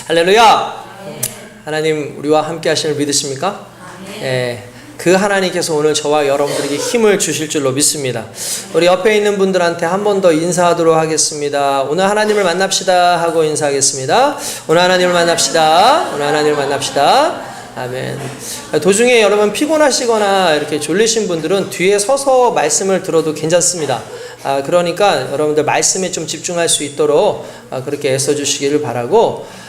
할렐루야. 하나님 우리와 함께 하시는 믿으십니까? 예, 그 하나님께서 오늘 저와 여러분들에게 힘을 주실 줄로 믿습니다. 우리 옆에 있는 분들한테 한 번 더 인사하도록 하겠습니다. 오늘 하나님을 만납시다 하고 인사하겠습니다. 오늘 하나님을 만납시다. 오늘 하나님을 만납시다. 아멘. 도중에 여러분 피곤하시거나 이렇게 졸리신 분들은 뒤에 서서 말씀을 들어도 괜찮습니다. 그러니까 여러분들 말씀에 좀 집중할 수 있도록 그렇게 애써주시기를 바라고,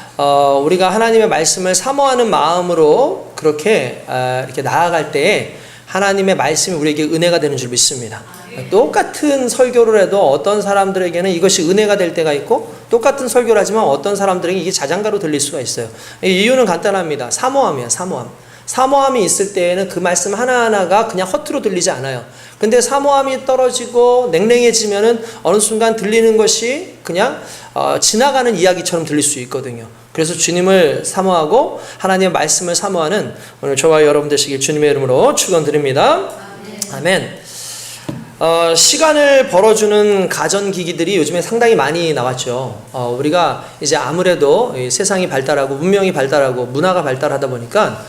우리가 하나님의 말씀을 사모하는 마음으로 그렇게 이렇게 나아갈 때에 하나님의 말씀이 우리에게 은혜가 되는 줄 믿습니다. 똑같은 설교를 해도 어떤 사람들에게는 이것이 은혜가 될 때가 있고, 똑같은 설교를 하지만 어떤 사람들에게 이게 자장가로 들릴 수가 있어요. 이유는 간단합니다. 사모함이야, 사모함. 사모함이 있을 때에는 그 말씀 하나하나가 그냥 허투루 들리지 않아요. 근데 사모함이 떨어지고 냉랭해지면은 어느 순간 들리는 것이 그냥 지나가는 이야기처럼 들릴 수 있거든요. 그래서 주님을 사모하고 하나님의 말씀을 사모하는 오늘 저와 여러분 되시길 주님의 이름으로 축원드립니다. 아멘. 시간을 벌어주는 가전기기들이 요즘에 상당히 많이 나왔죠. 우리가 이제 아무래도 세상이 발달하고 문명이 발달하고 문화가 발달하다 보니까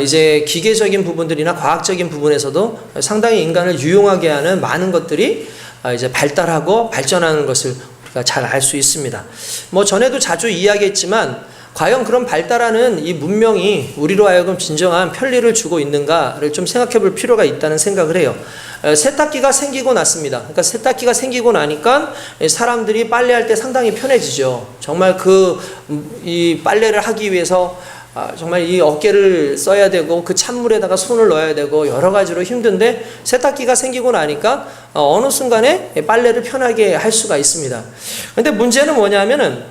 이제 기계적인 부분들이나 과학적인 부분에서도 상당히 인간을 유용하게 하는 많은 것들이 이제 발달하고 발전하는 것을 우리가 잘 알 수 있습니다. 뭐 전에도 자주 이야기했지만 과연 그런 발달하는 이 문명이 우리로 하여금 진정한 편리를 주고 있는가를 좀 생각해 볼 필요가 있다는 생각을 해요. 세탁기가 생기고 났습니다. 그러니까 세탁기가 생기고 나니까 사람들이 빨래할 때 상당히 편해지죠. 정말 이 빨래를 하기 위해서 정말 이 어깨를 써야 되고 그 찬물에다가 손을 넣어야 되고 여러 가지로 힘든데, 세탁기가 생기고 나니까 어느 순간에 빨래를 편하게 할 수가 있습니다. 근데 문제는 뭐냐면은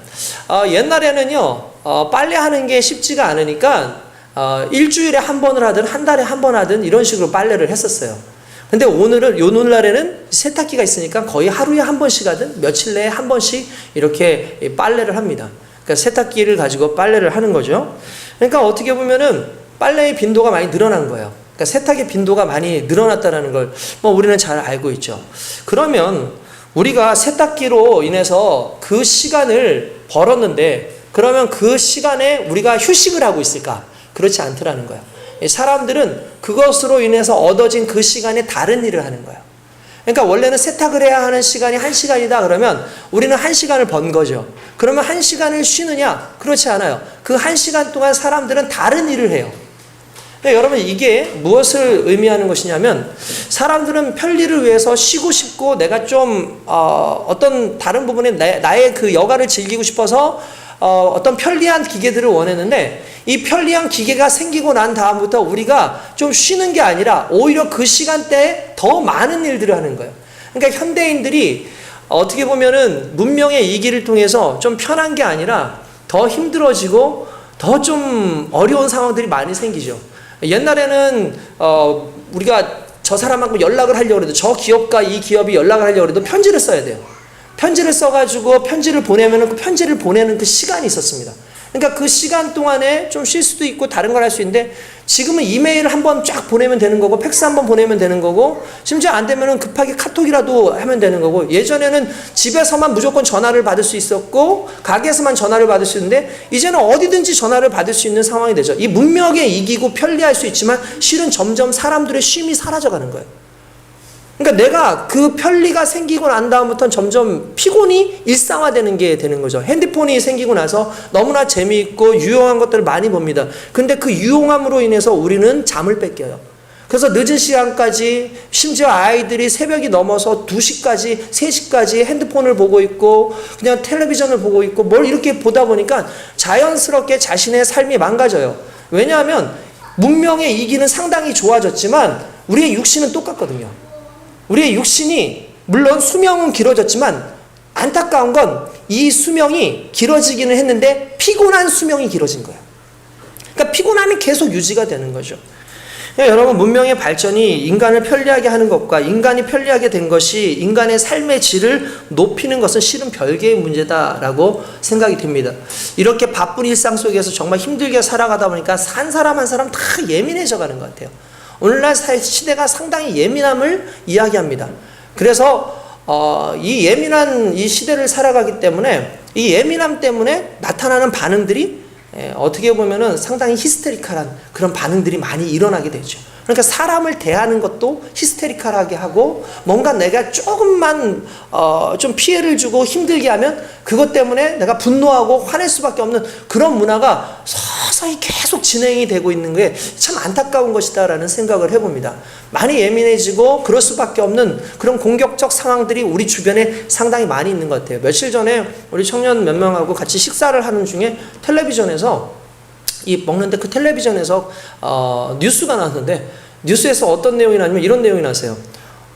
옛날에는요 빨래하는 게 쉽지가 않으니까 일주일에 한 번을 하든 한 달에 한 번 하든 이런 식으로 빨래를 했었어요. 근데 오늘날에는 세탁기가 있으니까 거의 하루에 한 번씩 하든 며칠 내에 한 번씩 이렇게 빨래를 합니다. 그러니까 세탁기를 가지고 빨래를 하는 거죠. 그러니까 어떻게 보면은 빨래의 빈도가 많이 늘어난 거예요. 그러니까 세탁의 빈도가 많이 늘어났다는 걸 우리는 잘 알고 있죠. 그러면 우리가 세탁기로 인해서 그 시간을 벌었는데, 그러면 그 시간에 우리가 휴식을 하고 있을까? 그렇지 않더라는 거예요. 사람들은 그것으로 인해서 얻어진 그 시간에 다른 일을 하는 거예요. 그러니까 원래는 세탁을 해야 하는 시간이 1시간이다 그러면 우리는 1시간을 번 거죠. 그러면 1시간을 쉬느냐? 그렇지 않아요. 그 1시간 동안 사람들은 다른 일을 해요. 그러니까 여러분, 이게 무엇을 의미하는 것이냐면, 사람들은 편리를 위해서 쉬고 싶고 내가 좀 어떤 다른 부분에 나의 그 여가를 즐기고 싶어서 어떤 편리한 기계들을 원했는데, 이 편리한 기계가 생기고 난 다음부터 우리가 좀 쉬는 게 아니라 오히려 그 시간대에 더 많은 일들을 하는 거예요. 그러니까 현대인들이 어떻게 보면은 문명의 이기를 통해서 좀 편한 게 아니라 더 힘들어지고 더 좀 어려운 상황들이 많이 생기죠. 옛날에는 우리가 저 사람하고 연락을 하려고 해도, 저 기업과 이 기업이 연락을 하려고 해도 편지를 써야 돼요. 편지를 써가지고 편지를 보내면은 그 편지를 보내는 그 시간이 있었습니다. 그러니까 그 시간 동안에 좀 쉴 수도 있고 다른 걸 할 수 있는데, 지금은 이메일을 한번 쫙 보내면 되는 거고, 팩스 한번 보내면 되는 거고, 심지어 안 되면은 급하게 카톡이라도 하면 되는 거고, 예전에는 집에서만 무조건 전화를 받을 수 있었고 가게에서만 전화를 받을 수 있는데, 이제는 어디든지 전화를 받을 수 있는 상황이 되죠. 이 문명에 이기고 편리할 수 있지만 실은 점점 사람들의 쉼이 사라져가는 거예요. 그러니까 내가 그 편리가 생기고 난 다음부터는 점점 피곤이 일상화되는 게 되는 거죠. 핸드폰이 생기고 나서 너무나 재미있고 유용한 것들을 많이 봅니다. 근데 그 유용함으로 인해서 우리는 잠을 뺏겨요. 그래서 늦은 시간까지, 심지어 아이들이 새벽이 넘어서 2시까지 3시까지 핸드폰을 보고 있고 그냥 텔레비전을 보고 있고 뭘 이렇게 보다 보니까 자연스럽게 자신의 삶이 망가져요. 왜냐하면 문명의 이기는 상당히 좋아졌지만 우리의 육신은 똑같거든요. 우리의 육신이 물론 수명은 길어졌지만 안타까운 건 이 수명이 길어지기는 했는데 피곤한 수명이 길어진 거예요. 그러니까 피곤함이 계속 유지가 되는 거죠. 그러니까 여러분, 문명의 발전이 인간을 편리하게 하는 것과 인간이 편리하게 된 것이 인간의 삶의 질을 높이는 것은 실은 별개의 문제다라고 생각이 듭니다. 이렇게 바쁜 일상 속에서 정말 힘들게 살아가다 보니까 한 사람 한 사람 다 예민해져 가는 것 같아요. 오늘날 시대가 상당히 예민함을 이야기합니다. 그래서 이 예민한 이 시대를 살아가기 때문에 이 예민함 때문에 나타나는 반응들이 어떻게 보면은 상당히 히스테리컬한 그런 반응들이 많이 일어나게 되죠. 그러니까 사람을 대하는 것도 히스테리컬하게 하고 뭔가 내가 조금만 좀 피해를 주고 힘들게 하면 그것 때문에 내가 분노하고 화낼 수밖에 없는 그런 문화가 서서히 계속 진행이 되고 있는 게 참 안타까운 것이다라는 생각을 해봅니다. 많이 예민해지고 그럴 수밖에 없는 그런 공격적 상황들이 우리 주변에 상당히 많이 있는 것 같아요. 며칠 전에 우리 청년 몇 명하고 같이 식사를 하는 중에 텔레비전에서 먹는데 그 텔레비전에서 뉴스가 나왔는데 뉴스에서 어떤 내용이 나냐면 이런 내용이 나왔어요.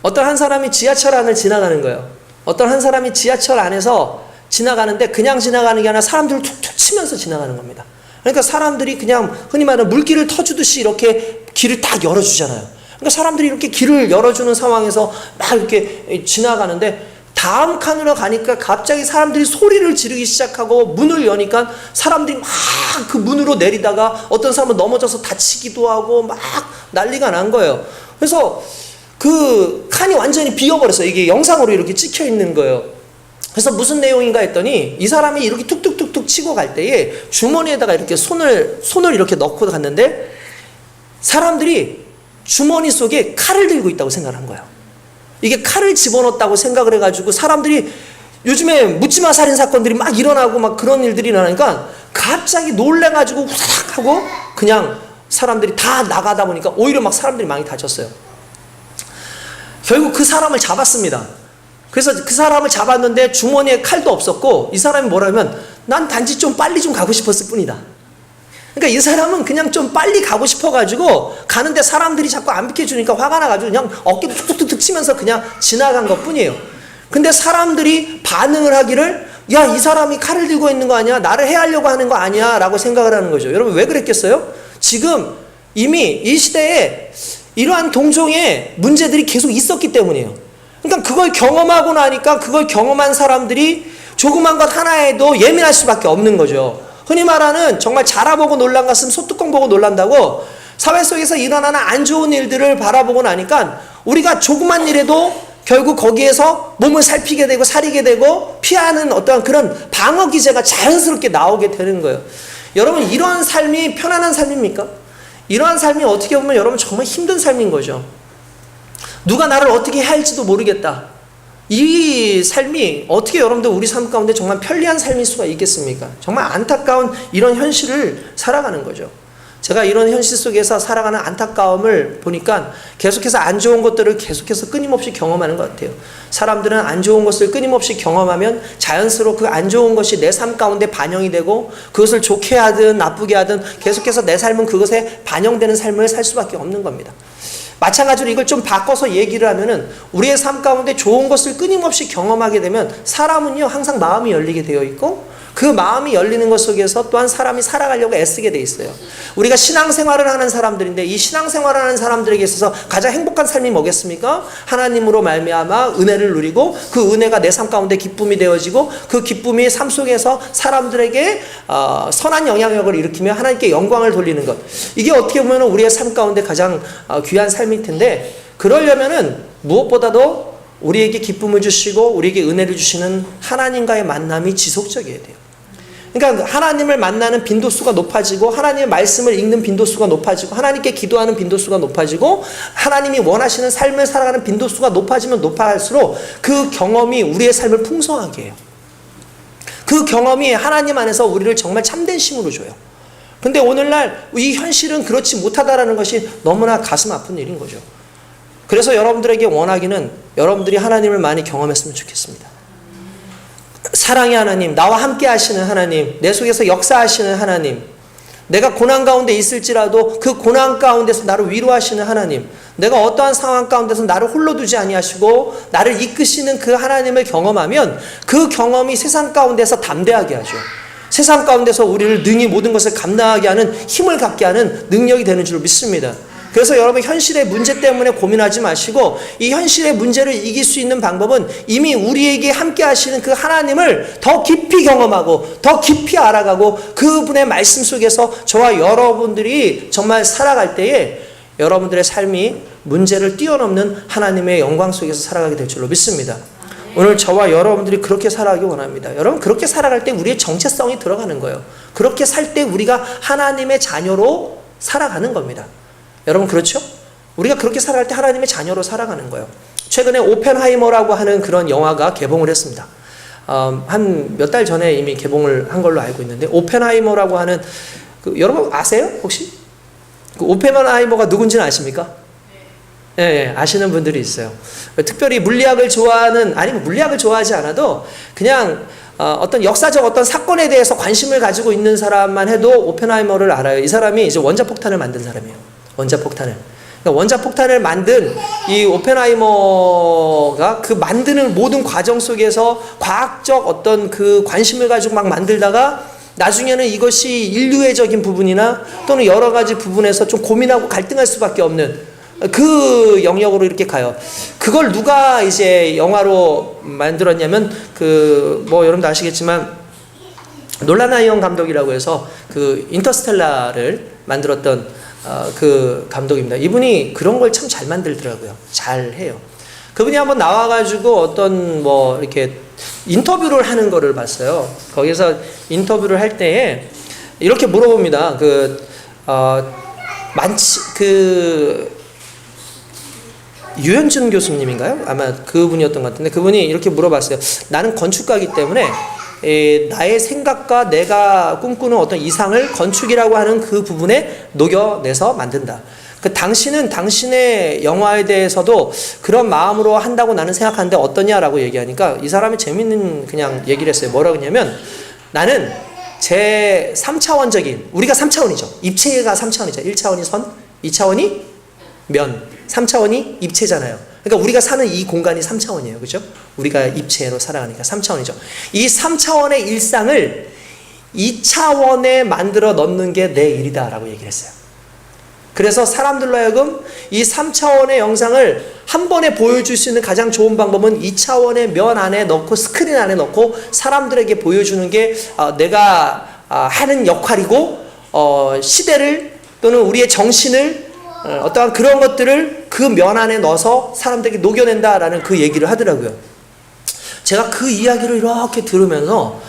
어떤 한 사람이 지하철 안을 지나가는 거예요. 어떤 한 사람이 지하철 안에서 지나가는데 그냥 지나가는 게 아니라 사람들을 툭툭 치면서 지나가는 겁니다. 그러니까 사람들이 그냥 흔히 말하는 물길을 터주듯이 이렇게 길을 딱 열어주잖아요. 그러니까 사람들이 이렇게 길을 열어주는 상황에서 막 이렇게 지나가는데 다음 칸으로 가니까 갑자기 사람들이 소리를 지르기 시작하고 문을 여니까 사람들이 막 그 문으로 내리다가 어떤 사람은 넘어져서 다치기도 하고 막 난리가 난 거예요. 그래서 그 칸이 완전히 비어버렸어요. 이게 영상으로 이렇게 찍혀 있는 거예요. 그래서 무슨 내용인가 했더니 이 사람이 이렇게 툭툭툭툭 치고 갈 때에 주머니에다가 이렇게 손을 이렇게 넣고 갔는데 사람들이 주머니 속에 칼을 들고 있다고 생각한 거예요. 이게 칼을 집어넣었다고 생각을 해가지고 사람들이 요즘에 묻지마 살인 사건들이 막 일어나고 막 그런 일들이 일어나니까 갑자기 놀래가지고 후닥 하고 그냥 사람들이 다 나가다 보니까 오히려 막 사람들이 많이 다쳤어요. 결국 그 사람을 잡았습니다. 그래서 그 사람을 잡았는데 주머니에 칼도 없었고 이 사람이 뭐라면 난 단지 좀 빨리 좀 가고 싶었을 뿐이다. 그러니까 이 사람은 그냥 좀 빨리 가고 싶어가지고 가는데 사람들이 자꾸 안 비켜주니까 화가 나가지고 그냥 어깨를 툭툭툭 치면서 그냥 지나간 것 뿐이에요. 근데 사람들이 반응을 하기를 야, 이 사람이 칼을 들고 있는 거 아니야? 나를 해하려고 하는 거 아니야? 라고 생각을 하는 거죠. 여러분 왜 그랬겠어요? 지금 이미 이 시대에 이러한 동종의 문제들이 계속 있었기 때문이에요. 그러니까 그걸 경험하고 나니까 그걸 경험한 사람들이 조그만 것 하나에도 예민할 수밖에 없는 거죠. 흔히 말하는 정말 자라보고 놀란 것은 소뚜껑 보고 놀란다고 사회 속에서 일어나는 안 좋은 일들을 바라보고 나니까 우리가 조그만 일에도 결국 거기에서 몸을 살피게 되고 사리게 되고 피하는 어떤 그런 방어 기제가 자연스럽게 나오게 되는 거예요. 여러분 이러한 삶이 편안한 삶입니까? 이러한 삶이 어떻게 보면 여러분 정말 힘든 삶인 거죠. 누가 나를 어떻게 해야 할지도 모르겠다. 이 삶이 어떻게 여러분들 우리 삶 가운데 정말 편리한 삶일 수가 있겠습니까? 정말 안타까운 이런 현실을 살아가는 거죠. 제가 이런 현실 속에서 살아가는 안타까움을 보니까 계속해서 안 좋은 것들을 계속해서 끊임없이 경험하는 것 같아요. 사람들은 안 좋은 것을 끊임없이 경험하면 자연스러워 그 안 좋은 것이 내 삶 가운데 반영이 되고 그것을 좋게 하든 나쁘게 하든 계속해서 내 삶은 그것에 반영되는 삶을 살 수밖에 없는 겁니다. 마찬가지로 이걸 좀 바꿔서 얘기를 하면은 우리의 삶 가운데 좋은 것을 끊임없이 경험하게 되면 사람은요 항상 마음이 열리게 되어 있고 그 마음이 열리는 것 속에서 또한 사람이 살아가려고 애쓰게 돼 있어요. 우리가 신앙생활을 하는 사람들인데 이 신앙생활을 하는 사람들에게 있어서 가장 행복한 삶이 뭐겠습니까? 하나님으로 말미암아 은혜를 누리고 그 은혜가 내 삶 가운데 기쁨이 되어지고 그 기쁨이 삶 속에서 사람들에게 선한 영향력을 일으키며 하나님께 영광을 돌리는 것. 이게 어떻게 보면 우리의 삶 가운데 가장 귀한 삶일 텐데 그러려면은 무엇보다도 우리에게 기쁨을 주시고 우리에게 은혜를 주시는 하나님과의 만남이 지속적이어야 돼요. 그러니까 하나님을 만나는 빈도수가 높아지고 하나님의 말씀을 읽는 빈도수가 높아지고 하나님께 기도하는 빈도수가 높아지고 하나님이 원하시는 삶을 살아가는 빈도수가 높아지면 높아갈수록 그 경험이 우리의 삶을 풍성하게 해요. 그 경험이 하나님 안에서 우리를 정말 참된 힘으로 줘요. 근데 오늘날 이 현실은 그렇지 못하다라는 것이 너무나 가슴 아픈 일인 거죠. 그래서 여러분들에게 원하기는 여러분들이 하나님을 많이 경험했으면 좋겠습니다. 사랑의 하나님, 나와 함께 하시는 하나님, 내 속에서 역사하시는 하나님, 내가 고난 가운데 있을지라도 그 고난 가운데서 나를 위로하시는 하나님, 내가 어떠한 상황 가운데서 나를 홀로 두지 아니하시고 나를 이끄시는 그 하나님을 경험하면 그 경험이 세상 가운데서 담대하게 하죠. 세상 가운데서 우리를 능히 모든 것을 감당하게 하는 힘을 갖게 하는 능력이 되는 줄 믿습니다. 그래서 여러분 현실의 문제 때문에 고민하지 마시고 이 현실의 문제를 이길 수 있는 방법은 이미 우리에게 함께 하시는 그 하나님을 더 깊이 경험하고 더 깊이 알아가고 그분의 말씀 속에서 저와 여러분들이 정말 살아갈 때에 여러분들의 삶이 문제를 뛰어넘는 하나님의 영광 속에서 살아가게 될 줄로 믿습니다. 오늘 저와 여러분들이 그렇게 살아가기 원합니다. 여러분, 그렇게 살아갈 때 우리의 정체성이 들어가는 거예요. 그렇게 살 때 우리가 하나님의 자녀로 살아가는 겁니다. 여러분, 그렇죠? 우리가 그렇게 살아갈 때 하나님의 자녀로 살아가는 거예요. 최근에 오펜하이머라고 하는 그런 영화가 개봉을 했습니다. 한 몇 달 전에 이미 개봉을 한 걸로 알고 있는데, 오펜하이머라고 하는 여러분 아세요? 혹시? 오펜하이머가 누군지는 아십니까? 예, 아시는 분들이 있어요. 특별히 물리학을 좋아하는, 아니면 물리학을 좋아하지 않아도 그냥 어떤 역사적 어떤 사건에 대해서 관심을 가지고 있는 사람만 해도 오펜하이머를 알아요. 이 사람이 이제 원자폭탄을 만든 사람이에요. 원자폭탄을. 그러니까 원자폭탄을 만든 이 오펜하이머가 그 만드는 모든 과정 속에서 과학적 어떤 그 관심을 가지고 막 만들다가 나중에는 이것이 인류애적인 부분이나 또는 여러 가지 부분에서 좀 고민하고 갈등할 수밖에 없는 그 영역으로 이렇게 가요. 그걸 누가 이제 영화로 만들었냐면 여러분도 아시겠지만 놀란 아이언 감독이라고 해서 그 인터스텔라를 만들었던 그 감독입니다. 이분이 그런 걸 참 잘 만들더라고요. 잘 해요. 그분이 한번 나와가지고 어떤 이렇게 인터뷰를 하는 거를 봤어요. 거기서 인터뷰를 할 때에 이렇게 물어봅니다. 유현준 교수님인가요? 아마 그분이었던 것 같은데, 그분이 이렇게 물어봤어요. 나는 건축가이기 때문에 나의 생각과 내가 꿈꾸는 어떤 이상을 건축이라고 하는 그 부분에 녹여내서 만든다. 당신은 당신의 영화에 대해서도 그런 마음으로 한다고 나는 생각하는데 어떠냐라고 얘기하니까 이 사람이 재밌는 그냥 얘기를 했어요. 뭐라고 했냐면, 나는 제 3차원적인, 우리가 3차원이죠. 입체가 3차원이죠. 1차원이 선, 2차원이 면, 3차원이 입체잖아요. 그러니까 우리가 사는 이 공간이 3차원이에요. 그죠? 우리가 입체로 살아가니까 3차원이죠. 이 3차원의 일상을 2차원에 만들어 넣는 게 내 일이다 라고 얘기를 했어요. 그래서 사람들로 하여금 이 3차원의 영상을 한 번에 보여줄 수 있는 가장 좋은 방법은 2차원의 면 안에 넣고 스크린 안에 넣고 사람들에게 보여주는 게 내가 하는 역할이고, 시대를 또는 우리의 정신을 어떠한 그런 것들을 그 면 안에 넣어서 사람들에게 녹여낸다라는 그 얘기를 하더라고요. 제가 그 이야기를 이렇게 들으면서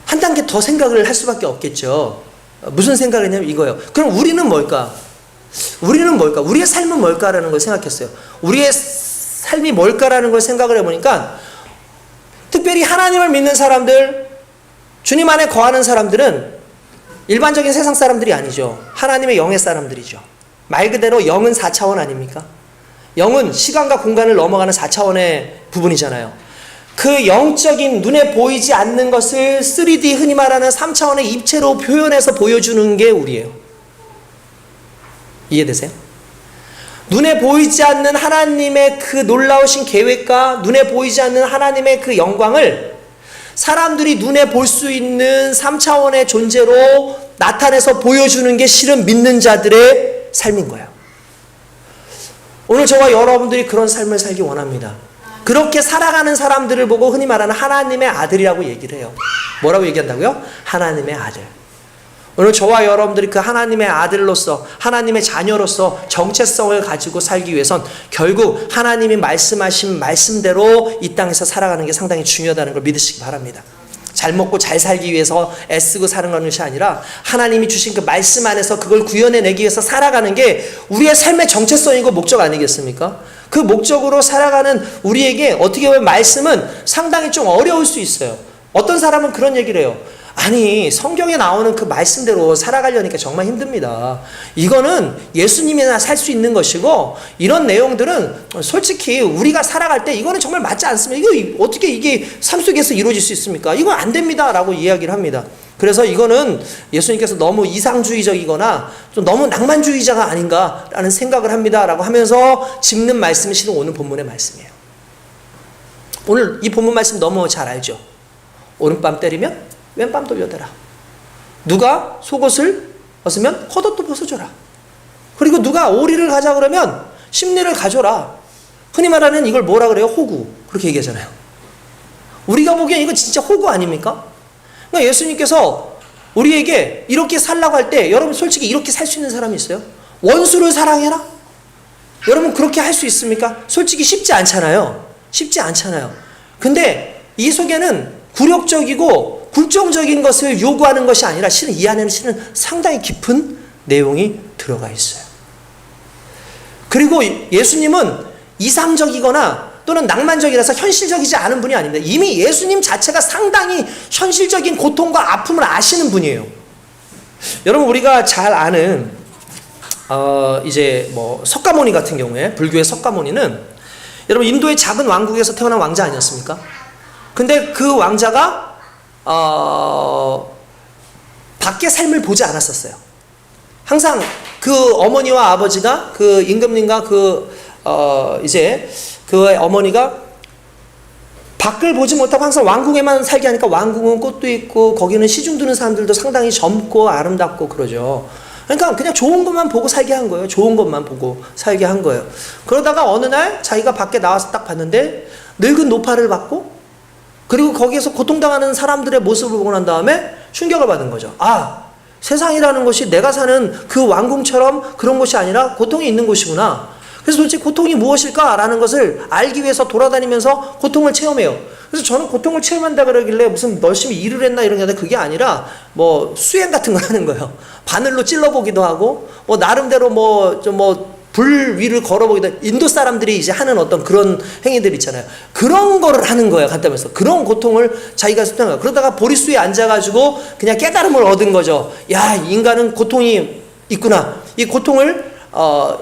한 단계 더 생각을 할 수밖에 없겠죠. 무슨 생각을 했냐면 이거예요. 그럼 우리는 뭘까? 우리는 뭘까? 우리의 삶은 뭘까라는 걸 생각했어요. 우리의 삶이 뭘까라는 걸 생각을 해보니까, 특별히 하나님을 믿는 사람들, 주님 안에 거하는 사람들은 일반적인 세상 사람들이 아니죠. 하나님의 영의 사람들이죠. 말 그대로 영은 4차원 아닙니까? 영은 시간과 공간을 넘어가는 4차원의 부분이잖아요. 그 영적인 눈에 보이지 않는 것을 3D, 흔히 말하는 3차원의 입체로 표현해서 보여주는 게 우리예요. 이해되세요? 눈에 보이지 않는 하나님의 그 놀라우신 계획과 눈에 보이지 않는 하나님의 그 영광을 사람들이 눈에 볼 수 있는 3차원의 존재로 나타내서 보여주는 게 실은 믿는 자들의 삶인 거예요. 오늘 저와 여러분들이 그런 삶을 살기 원합니다. 그렇게 살아가는 사람들을 보고 흔히 말하는 하나님의 아들이라고 얘기를 해요. 뭐라고 얘기한다고요? 하나님의 아들. 오늘 저와 여러분들이 그 하나님의 아들로서, 하나님의 자녀로서 정체성을 가지고 살기 위해선 결국 하나님이 말씀하신 말씀대로 이 땅에서 살아가는 게 상당히 중요하다는 걸 믿으시기 바랍니다. 잘 먹고 잘 살기 위해서 애쓰고 사는 것이 아니라 하나님이 주신 그 말씀 안에서 그걸 구현해내기 위해서 살아가는 게 우리의 삶의 정체성이고 목적 아니겠습니까? 그 목적으로 살아가는 우리에게 어떻게 보면 말씀은 상당히 좀 어려울 수 있어요. 어떤 사람은 그런 얘기를 해요. 아니, 성경에 나오는 그 말씀대로 살아가려니까 정말 힘듭니다. 이거는 예수님이나 살 수 있는 것이고, 이런 내용들은 솔직히 우리가 살아갈 때 이거는 정말 맞지 않습니다. 이거 어떻게 이게 삶 속에서 이루어질 수 있습니까? 이건 안 됩니다 라고 이야기를 합니다. 그래서 이거는 예수님께서 너무 이상주의적이거나 좀 너무 낭만주의자가 아닌가라는 생각을 합니다 라고 하면서 짚는 말씀이 실은 오늘 본문의 말씀이에요. 오늘 이 본문 말씀 너무 잘 알죠? 오른밤 때리면 왼밤 돌려대라. 누가 속옷을 벗으면 겉옷도 벗어줘라. 그리고 누가 오리를 가자 그러면 심리를 가져라. 흔히 말하는 이걸 뭐라 그래요? 호구. 그렇게 얘기하잖아요. 우리가 보기엔 이거 진짜 호구 아닙니까? 그러니까 예수님께서 우리에게 이렇게 살라고 할 때, 여러분 솔직히 이렇게 살 수 있는 사람이 있어요? 원수를 사랑해라? 여러분 그렇게 할 수 있습니까? 솔직히 쉽지 않잖아요. 쉽지 않잖아요. 근데 이 속에는 굴욕적이고 굴종적인 것을 요구하는 것이 아니라 실은 이 안에는 실은 상당히 깊은 내용이 들어가 있어요. 그리고 예수님은 이상적이거나 또는 낭만적이라서 현실적이지 않은 분이 아닙니다. 이미 예수님 자체가 상당히 현실적인 고통과 아픔을 아시는 분이에요. 여러분, 우리가 잘 아는 이제 뭐 석가모니 같은 경우에, 불교의 석가모니는 여러분 인도의 작은 왕국에서 태어난 왕자 아니었습니까? 근데 그 왕자가 밖의 삶을 보지 않았었어요. 항상 그 어머니와 아버지가, 그 임금님과 이제 그 어머니가 밖을 보지 못하고 항상 왕궁에만 살게 하니까 왕궁은 꽃도 있고 거기는 시중 드는 사람들도 상당히 젊고 아름답고 그러죠. 그러니까 그냥 좋은 것만 보고 살게 한 거예요. 좋은 것만 보고 살게 한 거예요. 그러다가 어느 날 자기가 밖에 나와서 딱 봤는데 늙은 노파를 봤고, 그리고 거기에서 고통당하는 사람들의 모습을 보고 난 다음에 충격을 받은 거죠. 아, 세상이라는 것이 내가 사는 그 왕궁처럼 그런 곳이 아니라 고통이 있는 곳이구나. 그래서 도대체 고통이 무엇일까라는 것을 알기 위해서 돌아다니면서 고통을 체험해요. 그래서 저는 고통을 체험한다 그러길래 무슨 열심히 일을 했나 이런 게 아니라, 그게 아니라 뭐 수행 같은 걸 하는 거예요. 바늘로 찔러보기도 하고, 뭐 나름대로 불 위를 걸어보기도 하고, 인도 사람들이 이제 하는 어떤 그런 행위들 있잖아요. 그런 거를 하는 거예요. 간단히 말해서. 그런 고통을 자기가 습득한 거예요. 그러다가 보리수에 앉아가지고 그냥 깨달음을 얻은 거죠. 야, 인간은 고통이 있구나. 이 고통을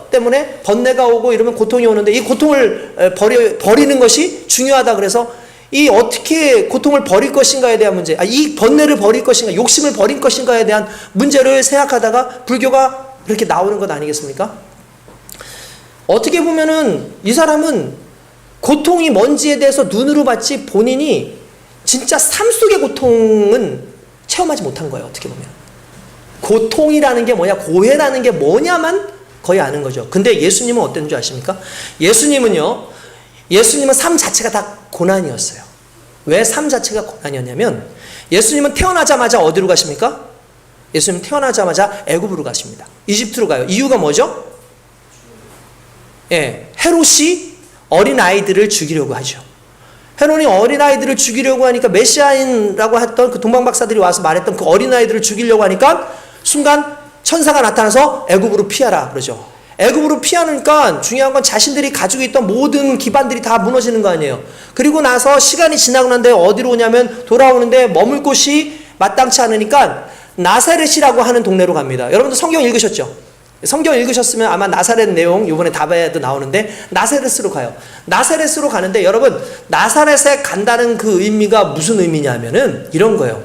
때문에 번뇌가 오고 이러면 고통이 오는데, 이 고통을 버리는 것이 중요하다. 그래서 이 어떻게 고통을 버릴 것인가에 대한 문제, 이 번뇌를 버릴 것인가, 욕심을 버릴 것인가에 대한 문제를 생각하다가 불교가 그렇게 나오는 것 아니겠습니까? 어떻게 보면은 이 사람은 고통이 뭔지에 대해서 눈으로 봤지 본인이 진짜 삶 속의 고통은 체험하지 못한 거예요. 어떻게 보면 고통이라는 게 뭐냐, 고해라는 게 뭐냐만 거의 아는 거죠. 근데 예수님은 어땠는 줄 아십니까? 예수님은 삶 자체가 다 고난이었어요. 왜 삶 자체가 고난이었냐면, 예수님은 태어나자마자 어디로 가십니까? 예수님은 태어나자마자 애굽으로 가십니다. 이집트로 가요. 이유가 뭐죠? 예, 헤롯이 어린아이들을 죽이려고 하죠. 헤롯이 어린아이들을 죽이려고 하니까, 메시아인이라고 했던 그 동방박사들이 와서 말했던 그 어린아이들을 죽이려고 하니까 순간 천사가 나타나서 애굽으로 피하라 그러죠. 애굽으로 피하니까 중요한 건 자신들이 가지고 있던 모든 기반들이 다 무너지는 거 아니에요. 그리고 나서 시간이 지나고 난데 어디로 오냐면, 돌아오는데 머물 곳이 마땅치 않으니까 나사렛이라고 하는 동네로 갑니다. 여러분들 성경 읽으셨죠? 성경 읽으셨으면 아마 나사렛 내용 이번에 답에도 나오는데, 나사렛으로 가요. 나사렛으로 가는데, 여러분 나사렛에 간다는 그 의미가 무슨 의미냐면은 이런 거예요.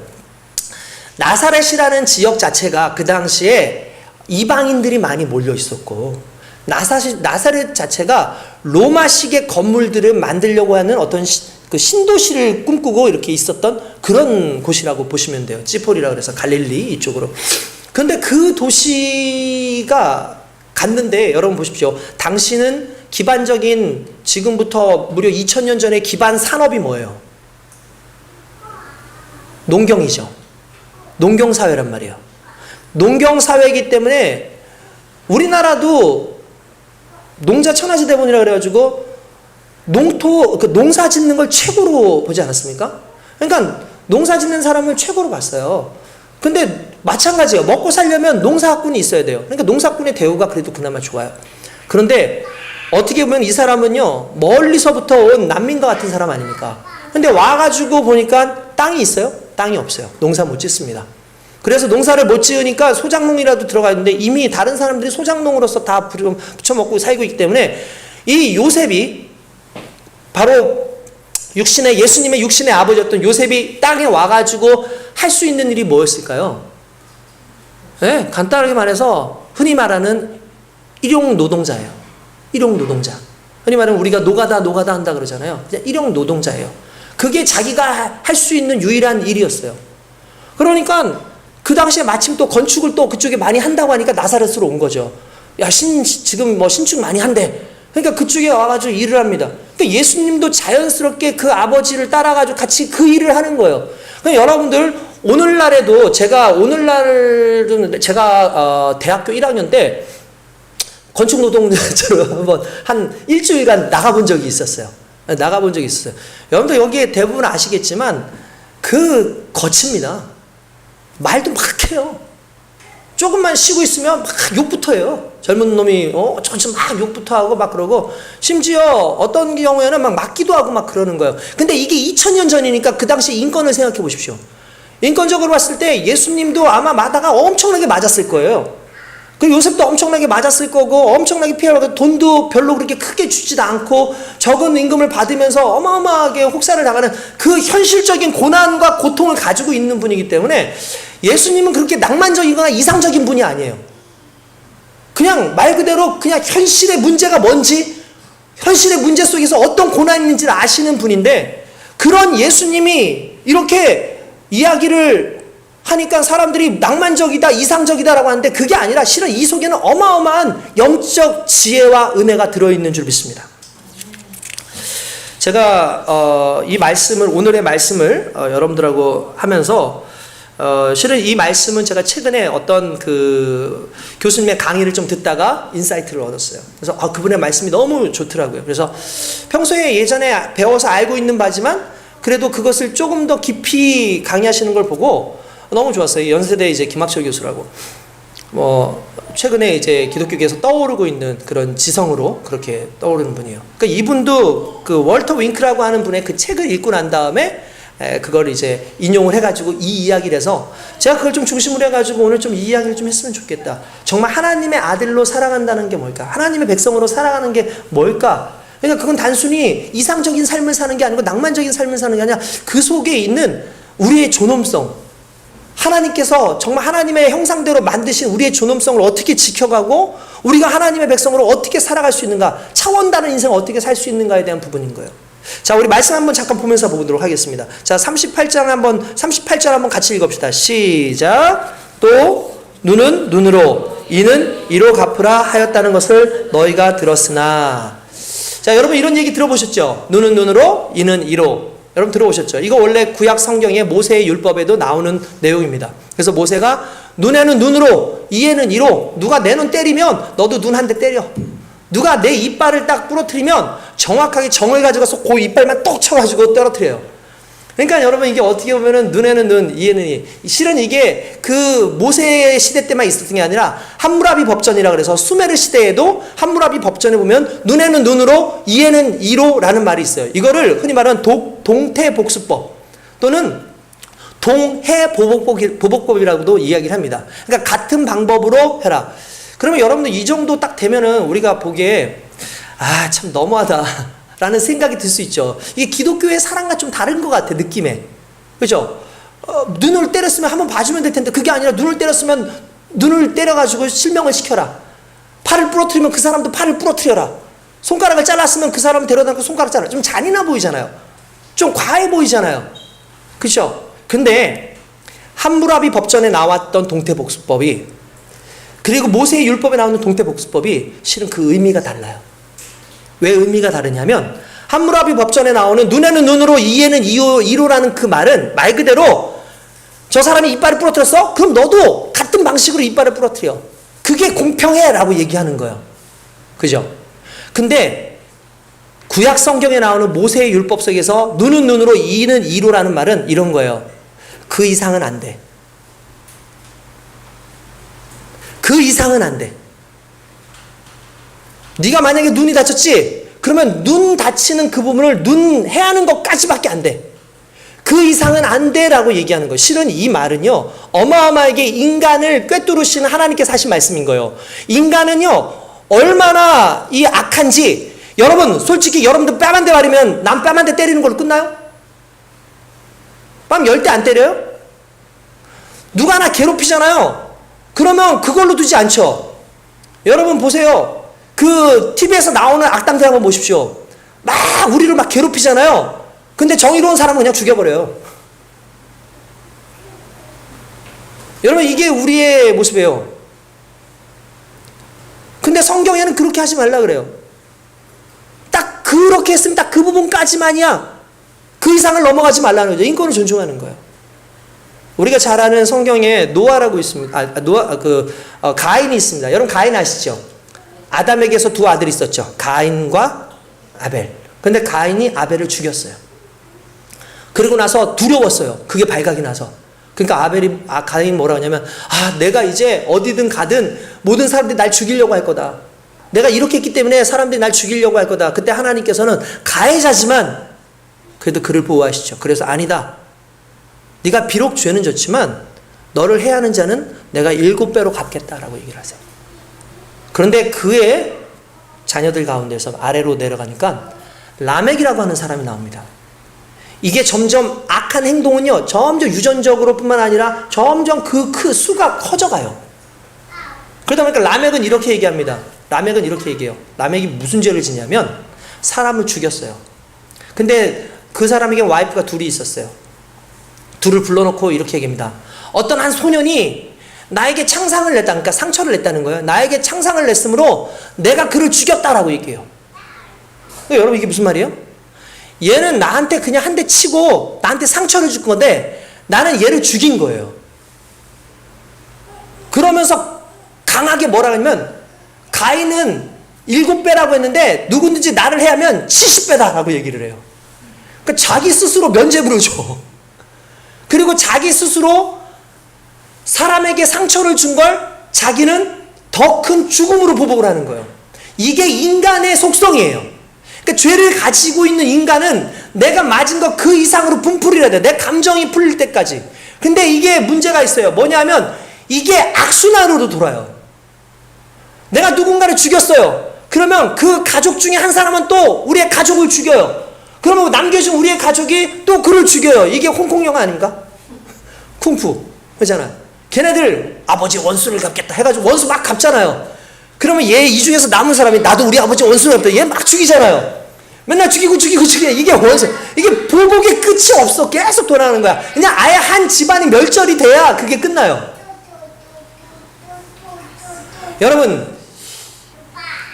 나사렛이라는 지역 자체가 그 당시에 이방인들이 많이 몰려 있었고, 나사렛 자체가 로마식의 건물들을 만들려고 하는 어떤 그 신도시를 꿈꾸고 이렇게 있었던 그런 곳이라고 보시면 돼요. 찌포리라 그래서 갈릴리 이쪽으로. 근데 그 도시가 갔는데, 여러분 보십시오. 당시는 기반적인, 지금부터 무려 2000년 전에 기반 산업이 뭐예요? 농경이죠. 농경사회란 말이에요. 농경사회이기 때문에 우리나라도 농자 천하지대본이라 그래가지고 농사 짓는 걸 최고로 보지 않았습니까? 그러니까 농사 짓는 사람을 최고로 봤어요. 근데 마찬가지예요. 먹고 살려면 농사꾼이 있어야 돼요. 그러니까 농사꾼의 대우가 그래도 그나마 좋아요. 그런데 어떻게 보면 이 사람은요, 멀리서부터 온 난민과 같은 사람 아닙니까? 근데 와가지고 보니까 땅이 있어요? 땅이 없어요. 농사 못 짓습니다. 그래서 농사를 못 지으니까 소작농이라도 들어가 있는데, 이미 다른 사람들이 소작농으로서 다 부쳐먹고 살고 있기 때문에, 이 요셉이 바로 예수님의 육신의 아버지였던 요셉이 땅에 와가지고 할 수 있는 일이 뭐였을까요? 네, 간단하게 말해서 흔히 말하는 일용 노동자예요. 일용 노동자. 흔히 말하면 우리가 노가다 한다 그러잖아요. 일용 노동자예요. 그게 자기가 할 수 있는 유일한 일이었어요. 그러니까 그 당시에 마침 또 건축을 또 그쪽에 많이 한다고 하니까 나사렛으로 온 거죠. 야, 지금 뭐 신축 많이 한대. 그러니까 그쪽에 와가지고 일을 합니다. 그러니까 예수님도 자연스럽게 그 아버지를 따라가지고 같이 그 일을 하는 거예요. 그러니까 여러분들, 오늘날에도 제가 대학교 1학년 때 건축 노동자로 한번 한 일주일간 나가본 적이 있었어요. 나가본 적이 있어요. 여러분들 여기에 대부분 아시겠지만 그 거칩니다. 말도 막 해요. 조금만 쉬고 있으면 막 욕부터 해요. 젊은 놈이 저지 막 욕부터 하고 막 그러고, 심지어 어떤 경우에는 막 맞기도 하고 막 그러는 거예요. 근데 이게 2000년 전이니까 그 당시 인권을 생각해 보십시오. 인권적으로 봤을 때 예수님도 아마 마다가 엄청나게 맞았을 거예요. 그 요셉도 엄청나게 맞았을 거고, 엄청나게 피해가고, 돈도 별로 그렇게 크게 주지도 않고 적은 임금을 받으면서 어마어마하게 혹사를 당하는 그 현실적인 고난과 고통을 가지고 있는 분이기 때문에 예수님은 그렇게 낭만적이거나 이상적인 분이 아니에요. 그냥 말 그대로 그냥 현실의 문제가 뭔지, 현실의 문제 속에서 어떤 고난이 있는지를 아시는 분인데, 그런 예수님이 이렇게 이야기를 하니까 사람들이 낭만적이다, 이상적이다라고 하는데, 그게 아니라 실은 이 속에는 어마어마한 영적 지혜와 은혜가 들어있는 줄 믿습니다. 제가 이 말씀을, 오늘의 말씀을 여러분들하고 하면서 실은 이 말씀은 제가 최근에 어떤 그 교수님의 강의를 좀 듣다가 인사이트를 얻었어요. 그래서 그분의 말씀이 너무 좋더라고요. 그래서 평소에 예전에 배워서 알고 있는 바지만 그래도 그것을 조금 더 깊이 강의하시는 걸 보고 너무 좋았어요. 연세대 이제 김학철 교수라고, 최근에 이제 기독교계에서 떠오르고 있는 그런 지성으로 그렇게 떠오르는 분이에요. 그러니까 이분도 그 월터 윙크라고 하는 분의 그 책을 읽고 난 다음에 그걸 이제 인용을 해가지고 이 이야기를 해서, 제가 그걸 좀 중심으로 해가지고 오늘 좀 이 이야기를 좀 했으면 좋겠다. 정말 하나님의 아들로 살아간다는 게 뭘까? 하나님의 백성으로 살아가는 게 뭘까? 그러니까 그건 단순히 이상적인 삶을 사는 게 아니고 낭만적인 삶을 사는 게 아니라 그 속에 있는 우리의 존엄성, 하나님께서 정말 하나님의 형상대로 만드신 우리의 존엄성을 어떻게 지켜가고 우리가 하나님의 백성으로 어떻게 살아갈 수 있는가, 차원 다른 인생을 어떻게 살 수 있는가에 대한 부분인 거예요. 자, 우리 말씀 한번 잠깐 보면서 보도록 하겠습니다. 자, 38절 한번 같이 읽읍시다. 시작. 또 눈은 눈으로, 이는 이로 갚으라 하였다는 것을 너희가 들었으나. 자, 여러분 이런 얘기 들어보셨죠? 눈은 눈으로, 이는 이로. 여러분 들어오셨죠? 이거 원래 구약 성경의 모세의 율법에도 나오는 내용입니다. 그래서 모세가 눈에는 눈으로, 이에는 이로. 누가 내 눈 때리면 너도 눈 한 대 때려. 누가 내 이빨을 딱 부러뜨리면 정확하게 정을 가져가서 그 이빨만 똑 쳐가지고 떨어뜨려요. 그러니까 여러분 이게 어떻게 보면은 눈에는 눈, 이에는 이. 실은 이게 그 모세 시대 때만 있었던 게 아니라 함무라비 법전이라 그래서 수메르 시대에도 함무라비 법전에 보면 눈에는 눈으로, 이에는 이로라는 말이 있어요. 이거를 흔히 말하는 동태복수법 또는 동해보복법이라고도 이야기를 합니다. 그러니까 같은 방법으로 해라. 그러면 여러분들 이 정도 딱 되면은 우리가 보기에 참 너무하다 라는 생각이 들 수 있죠. 이게 기독교의 사랑과 좀 다른 것 같아, 느낌에. 그죠? 눈을 때렸으면 한번 봐주면 될 텐데, 그게 아니라 눈을 때렸으면 눈을 때려가지고 실명을 시켜라. 팔을 부러뜨리면 그 사람도 팔을 부러뜨려라. 손가락을 잘랐으면 그 사람 데려다 놓고 손가락 잘라. 좀 잔인해 보이잖아요. 좀 과해 보이잖아요. 그죠? 근데 함무라비 법전에 나왔던 동태복수법이, 그리고 모세의 율법에 나오는 동태복수법이 실은 그 의미가 달라요. 왜 의미가 다르냐면, 함무라비 법전에 나오는 눈에는 눈으로, 이에는 이로라는 그 말은 말 그대로 저 사람이 이빨을 부러뜨렸어? 그럼 너도 같은 방식으로 이빨을 부러뜨려. 그게 공평해 라고 얘기하는 거예요. 그죠? 근데 구약 성경에 나오는 모세의 율법 속에서 눈은 눈으로, 이는 이로라는 말은 이런 거예요. 그 이상은 안 돼. 그 이상은 안 돼. 네가 만약에 눈이 다쳤지? 그러면 눈 다치는 그 부분을 눈 해하는 것까지밖에 안 돼. 그 이상은 안 돼라고 얘기하는 거예요. 실은 이 말은요, 어마어마하게 인간을 꿰뚫으시는 하나님께서 하신 말씀인 거예요. 인간은요, 얼마나 이 악한지, 여러분 솔직히 여러분들 뺨 한 대 맞으면 남 뺨 한 대 때리는 걸로 끝나요? 뺨 10대 안 때려요? 누가 하나 괴롭히잖아요. 그러면 그걸로 두지 않죠. 여러분 보세요. 그 TV에서 나오는 악당들 한번 보십시오. 막 우리를 막 괴롭히잖아요. 근데 정의로운 사람은 그냥 죽여버려요. 여러분 이게 우리의 모습이에요. 근데 성경에는 그렇게 하지 말라 그래요. 딱 그렇게 했으면 딱 그 부분까지만이야. 그 이상을 넘어가지 말라는 거죠. 인권을 존중하는 거예요. 우리가 잘 아는 성경에 노아라고 있습니다. 가인이 있습니다. 여러분 가인 아시죠? 아담에게서 두 아들이 있었죠. 가인과 아벨. 근데 가인이 아벨을 죽였어요. 그리고 나서 두려웠어요. 그게 발각이 나서. 그러니까 가인이 뭐라고 하냐면, 내가 이제 어디든 가든 모든 사람들이 날 죽이려고 할 거다. 내가 이렇게 했기 때문에 사람들이 날 죽이려고 할 거다. 그때 하나님께서는 가해자지만 그래도 그를 보호하시죠. 그래서 아니다. 네가 비록 죄는 졌지만 너를 해하는 자는 내가 7배로 갚겠다라고 얘기를 하세요. 그런데 그의 자녀들 가운데서 아래로 내려가니까 라멕이라고 하는 사람이 나옵니다. 이게 점점 악한 행동은요, 점점 유전적으로 뿐만 아니라 점점 그 수가 커져가요. 그러다 보니까 라멕은 이렇게 얘기합니다. 라멕은 이렇게 얘기해요. 라멕이 무슨 죄를 지냐면 사람을 죽였어요. 근데 그 사람에게 와이프가 둘이 있었어요. 둘을 불러놓고 이렇게 얘기합니다. 어떤 한 소년이 나에게 창상을 냈다. 그러니까 상처를 냈다는 거예요. 나에게 창상을 냈으므로 내가 그를 죽였다라고 얘기해요. 그러니까 여러분 이게 무슨 말이에요? 얘는 나한테 그냥 한 대 치고 나한테 상처를 줄 건데 나는 얘를 죽인 거예요. 그러면서 강하게 뭐라 하냐면 가인은 7배라고 했는데 누구든지 나를 해하면 70배다라고 얘기를 해요. 그러니까 자기 스스로 면죄부를 줘. 그리고 자기 스스로 사람에게 상처를 준 걸 자기는 더 큰 죽음으로 보복을 하는 거예요. 이게 인간의 속성이에요. 그러니까 죄를 가지고 있는 인간은 내가 맞은 거 그 이상으로 분풀이해야 돼. 내 감정이 풀릴 때까지. 근데 이게 문제가 있어요. 뭐냐면 이게 악순환으로 돌아요. 내가 누군가를 죽였어요. 그러면 그 가족 중에 한 사람은 또 우리의 가족을 죽여요. 그러면 남겨진 우리의 가족이 또 그를 죽여요. 이게 홍콩 영화 아닌가? 쿵푸. 그잖아. 걔네들 아버지 원수를 갚겠다 해가지고 원수 막 갚잖아요. 그러면 얘 이 중에서 남은 사람이 나도 우리 아버지 원수를 갚다. 얘 막 죽이잖아요. 맨날 죽이고. 이게 원수. 이게 보복의 끝이 없어. 계속 돌아가는 거야. 그냥 아예 한 집안이 멸절이 돼야 그게 끝나요. 여러분,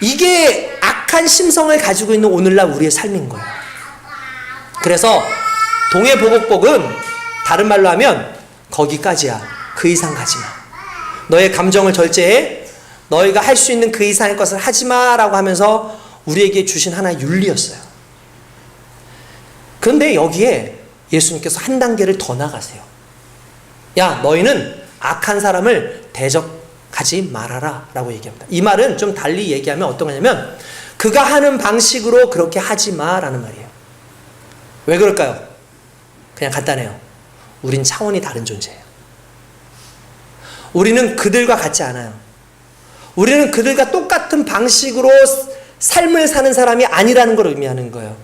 이게 악한 심성을 가지고 있는 오늘날 우리의 삶인 거예요. 그래서 동해보복복은 다른 말로 하면 거기까지야. 그 이상 가지 마. 너의 감정을 절제해. 너희가 할 수 있는 그 이상의 것을 하지 마라고 하면서 우리에게 주신 하나의 윤리였어요. 그런데 여기에 예수님께서 한 단계를 더 나가세요. 야, 너희는 악한 사람을 대적하지 말아라 라고 얘기합니다. 이 말은 좀 달리 얘기하면 어떤 거냐면 그가 하는 방식으로 그렇게 하지 마라는 말이에요. 왜 그럴까요? 그냥 간단해요. 우린 차원이 다른 존재예요. 우리는 그들과 같지 않아요. 우리는 그들과 똑같은 방식으로 삶을 사는 사람이 아니라는 걸 의미하는 거예요.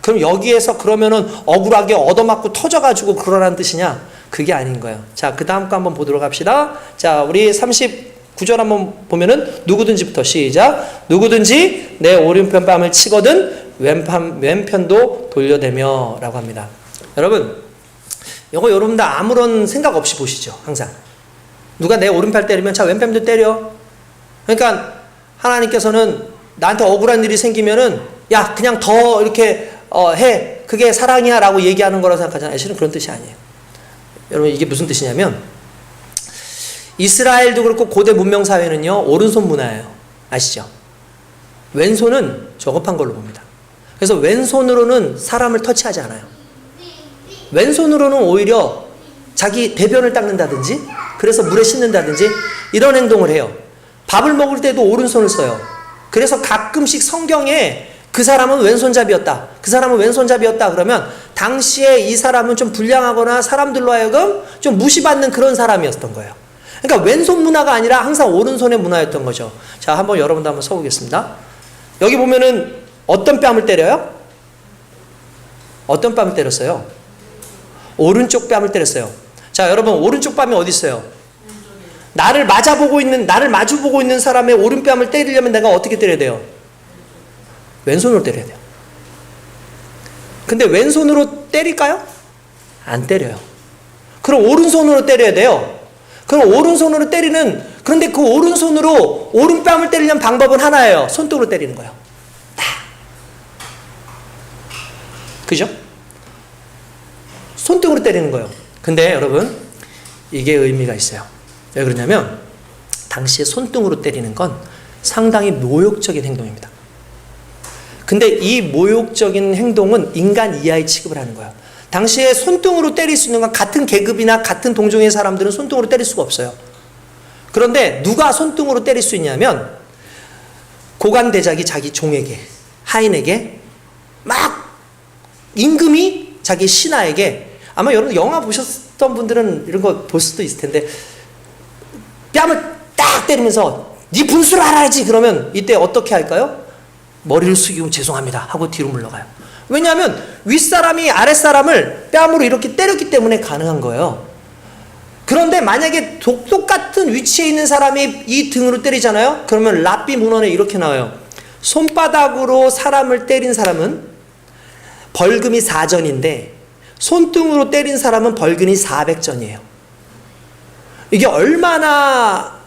그럼 여기에서 그러면은 억울하게 얻어맞고 터져가지고 그러라는 뜻이냐? 그게 아닌 거예요. 자, 그 다음 거 한번 보도록 합시다. 자, 우리 39절 한번 보면은 누구든지부터 시작. 누구든지 내 오른편 뺨을 치거든 왼편도 돌려대며 라고 합니다. 여러분, 이거 여러분들 아무런 생각 없이 보시죠. 항상. 누가 내 오른팔 때리면 자 왼편도 때려. 그러니까 하나님께서는 나한테 억울한 일이 생기면은 야 그냥 더 이렇게 해. 그게 사랑이야 라고 얘기하는 거라고 생각하잖아요. 실은 그런 뜻이 아니에요. 여러분 이게 무슨 뜻이냐면 이스라엘도 그렇고 고대 문명사회는요 오른손 문화예요. 아시죠? 왼손은 저급한 걸로 봅니다. 그래서 왼손으로는 사람을 터치하지 않아요. 왼손으로는 오히려 자기 대변을 닦는다든지 그래서 물에 씻는다든지 이런 행동을 해요. 밥을 먹을 때도 오른손을 써요. 그래서 가끔씩 성경에 그 사람은 왼손잡이였다. 그 사람은 왼손잡이였다. 그러면 당시에 이 사람은 좀 불량하거나 사람들로 하여금 좀 무시받는 그런 사람이었던 거예요. 그러니까 왼손 문화가 아니라 항상 오른손의 문화였던 거죠. 자, 한번 여러분도 한번 써보겠습니다. 여기 보면은 어떤 뺨을 때려요? 어떤 뺨을 때렸어요? 오른쪽 뺨을 때렸어요. 자, 여러분 오른쪽 뺨이 어디 있어요? 나를 마주보고 있는 사람의 오른뺨을 때리려면 내가 어떻게 때려야 돼요? 왼손으로 때려야 돼요. 근데 왼손으로 때릴까요? 안 때려요. 그럼 오른손으로 때려야 돼요. 그럼 오른손으로 그런데 그 오른손으로 오른뺨을 때리려는 방법은 하나예요. 손등으로 때리는 거예요. 그죠? 손등으로 때리는 거예요. 근데 여러분 이게 의미가 있어요. 왜 그러냐면 당시에 손등으로 때리는 건 상당히 모욕적인 행동입니다. 근데 이 모욕적인 행동은 인간 이하의 취급을 하는 거예요. 당시에 손등으로 때릴 수 있는 건 같은 계급이나 같은 동종의 사람들은 손등으로 때릴 수가 없어요. 그런데 누가 손등으로 때릴 수 있냐면 고관대작이 자기 종에게, 하인에게 막 임금이 자기 신하에게, 아마 여러분 영화 보셨던 분들은 이런 거 볼 수도 있을 텐데, 뺨을 딱 때리면서 네 분수를 알아야지 그러면 이때 어떻게 할까요? 머리를 숙이고 죄송합니다 하고 뒤로 물러가요. 왜냐하면 윗사람이 아랫사람을 뺨으로 이렇게 때렸기 때문에 가능한 거예요. 그런데 만약에 똑같은 위치에 있는 사람이 이 등으로 때리잖아요. 그러면 랍비 문헌에 이렇게 나와요. 손바닥으로 사람을 때린 사람은 벌금이 4전인데 손등으로 때린 사람은 벌금이 400전이에요. 이게 얼마나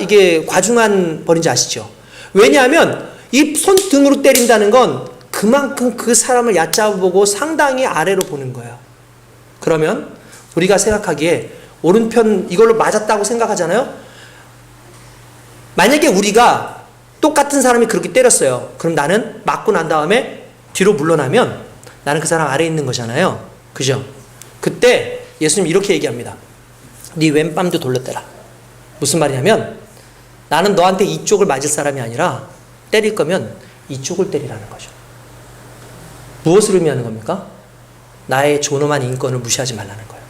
이게 과중한 벌인지 아시죠? 왜냐하면 이 손등으로 때린다는 건 그만큼 그 사람을 얕잡아보고 상당히 아래로 보는 거예요. 그러면 우리가 생각하기에 오른편 이걸로 맞았다고 생각하잖아요. 만약에 우리가 똑같은 사람이 그렇게 때렸어요. 그럼 나는 맞고 난 다음에 뒤로 물러나면 나는 그 사람 아래에 있는 거잖아요. 그죠? 그때 예수님 이렇게 얘기합니다. 네 왼뺨도 돌려때라. 무슨 말이냐면 나는 너한테 이쪽을 맞을 사람이 아니라 때릴 거면 이쪽을 때리라는 거죠. 무엇을 의미하는 겁니까? 나의 존엄한 인권을 무시하지 말라는 거예요.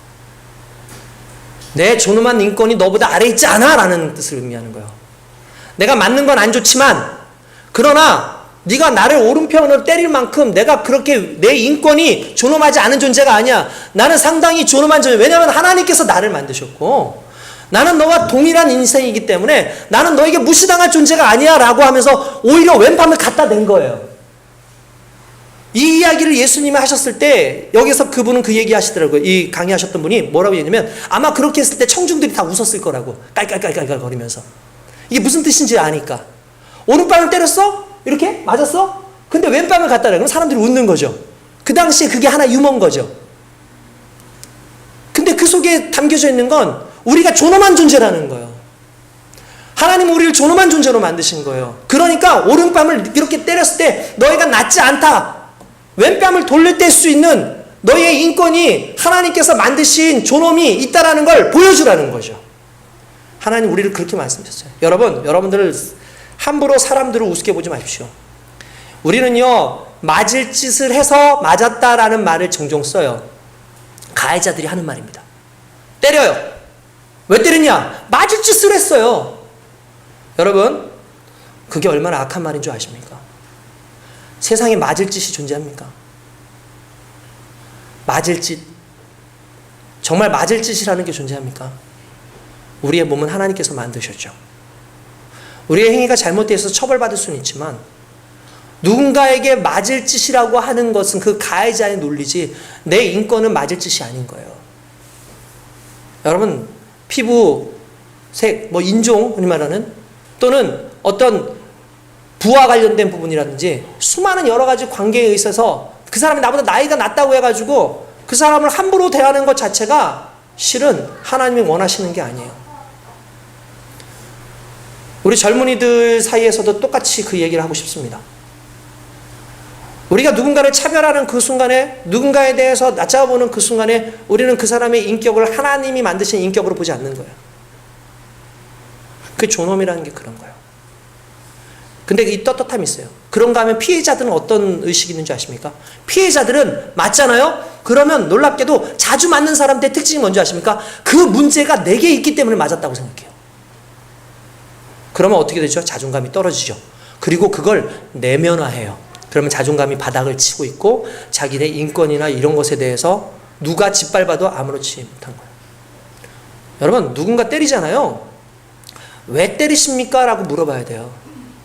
내 존엄한 인권이 너보다 아래에 있지 않아 라는 뜻을 의미하는 거예요. 내가 맞는 건 안 좋지만 그러나 네가 나를 오른편으로 때릴 만큼 내가 그렇게 내 인권이 존엄하지 않은 존재가 아니야. 나는 상당히 존엄한 존재. 왜냐하면 하나님께서 나를 만드셨고 나는 너와 동일한 인생이기 때문에 나는 너에게 무시당할 존재가 아니야 라고 하면서 오히려 왼밤을 갖다 댄 거예요. 이 이야기를 예수님이 하셨을 때 여기서 그분은 그 얘기 하시더라고요. 이 강의하셨던 분이 뭐라고 했냐면 아마 그렇게 했을 때 청중들이 다 웃었을 거라고. 깔깔깔깔깔 거리면서. 이게 무슨 뜻인지 아니까. 오른밤을 때렸어? 이렇게? 맞았어? 근데 왼밤을 갖다 대. 그럼 사람들이 웃는 거죠. 그 당시에 그게 하나 유머인 거죠. 근데 그 속에 담겨져 있는 건 우리가 존엄한 존재라는 거예요. 하나님은 우리를 존엄한 존재로 만드신 거예요. 그러니까 오른밤을 이렇게 때렸을 때 너희가 낫지 않다. 왼뺨을 돌려뗄 수 있는 너희의 인권이 하나님께서 만드신 존엄이 있다라는 걸 보여주라는 거죠. 하나님 우리를 그렇게 말씀하셨어요. 여러분들 함부로 사람들을 우습게 보지 마십시오. 우리는요 맞을 짓을 해서 맞았다라는 말을 종종 써요. 가해자들이 하는 말입니다. 때려요. 왜 때렸냐? 맞을 짓을 했어요. 여러분 그게 얼마나 악한 말인 줄 아십니까? 세상에 맞을 짓이 존재합니까? 맞을 짓, 정말 맞을 짓이라는 게 존재합니까? 우리의 몸은 하나님께서 만드셨죠. 우리의 행위가 잘못되어서 처벌받을 수는 있지만 누군가에게 맞을 짓이라고 하는 것은 그 가해자의 논리지 내 인권은 맞을 짓이 아닌 거예요. 여러분 피부, 색, 인종 흔히 말하는 또는 어떤 부와 관련된 부분이라든지 수많은 여러 가지 관계에 있어서 그 사람이 나보다 나이가 낮다고 해가지고 그 사람을 함부로 대하는 것 자체가 실은 하나님이 원하시는 게 아니에요. 우리 젊은이들 사이에서도 똑같이 그 얘기를 하고 싶습니다. 우리가 누군가를 차별하는 그 순간에 누군가에 대해서 낮잡아보는 그 순간에 우리는 그 사람의 인격을 하나님이 만드신 인격으로 보지 않는 거예요. 그 존엄이라는 게 그런 거예요. 근데 이 떳떳함이 있어요. 그런가 하면 피해자들은 어떤 의식이 있는지 아십니까? 피해자들은 맞잖아요? 그러면 놀랍게도 자주 맞는 사람들의 특징이 뭔지 아십니까? 그 문제가 내게 있기 때문에 맞았다고 생각해요. 그러면 어떻게 되죠? 자존감이 떨어지죠. 그리고 그걸 내면화해요. 그러면 자존감이 바닥을 치고 있고 자기네 인권이나 이런 것에 대해서 누가 짓밟아도 아무렇지 못한 거예요. 여러분 누군가 때리잖아요. 왜 때리십니까? 라고 물어봐야 돼요.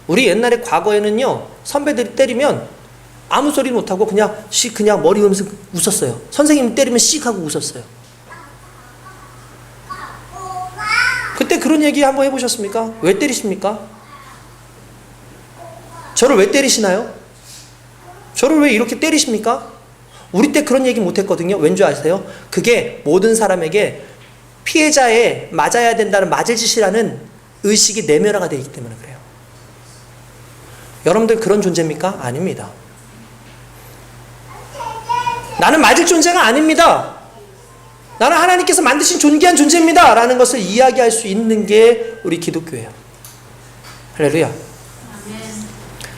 우리 옛날에 과거에는요 선배들이 때리면 아무 소리 못하고 그냥 머리 흔들면서 웃었어요. 선생님이 때리면 씩 하고 웃었어요. 그때 그런 얘기 한번 해보셨습니까? 왜 때리십니까? 저를 왜 때리시나요? 저를 왜 이렇게 때리십니까? 우리 때 그런 얘기 못했거든요. 왠지 아세요? 그게 모든 사람에게 피해자에 맞아야 된다는 맞을 짓이라는 의식이 내면화가 되어 있기 때문에 그래요. 여러분들 그런 존재입니까? 아닙니다. 나는 맞을 존재가 아닙니다. 나는 하나님께서 만드신 존귀한 존재입니다. 라는 것을 이야기할 수 있는 게 우리 기독교예요. 할렐루야.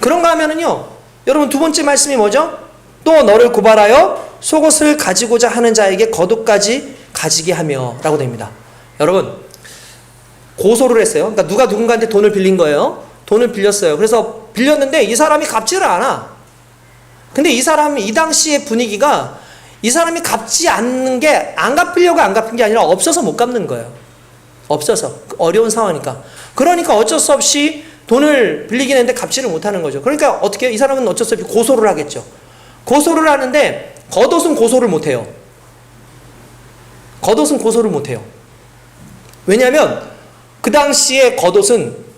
그런가 하면은요, 여러분 두 번째 말씀이 뭐죠? 또 너를 고발하여 속옷을 가지고자 하는 자에게 겉옷까지 가지게 하며 라고 됩니다. 여러분, 고소를 했어요. 그러니까 누가 누군가한테 돈을 빌린 거예요. 돈을 빌렸어요. 그래서 빌렸는데 이 사람이 갚지를 않아. 근데 이 사람이, 이 당시의 분위기가 이 사람이 갚지 않는 게 안 갚으려고 안 갚은 게 아니라 없어서 못 갚는 거예요. 없어서. 어려운 상황이니까. 그러니까 어쩔 수 없이 돈을 빌리긴 했는데 갚지를 못하는 거죠. 그러니까 어떻게 해요? 이 사람은 어쩔 수 없이 고소를 하겠죠. 고소를 하는데 겉옷은 고소를 못해요. 겉옷은 고소를 못해요. 왜냐하면 그 당시에 겉옷은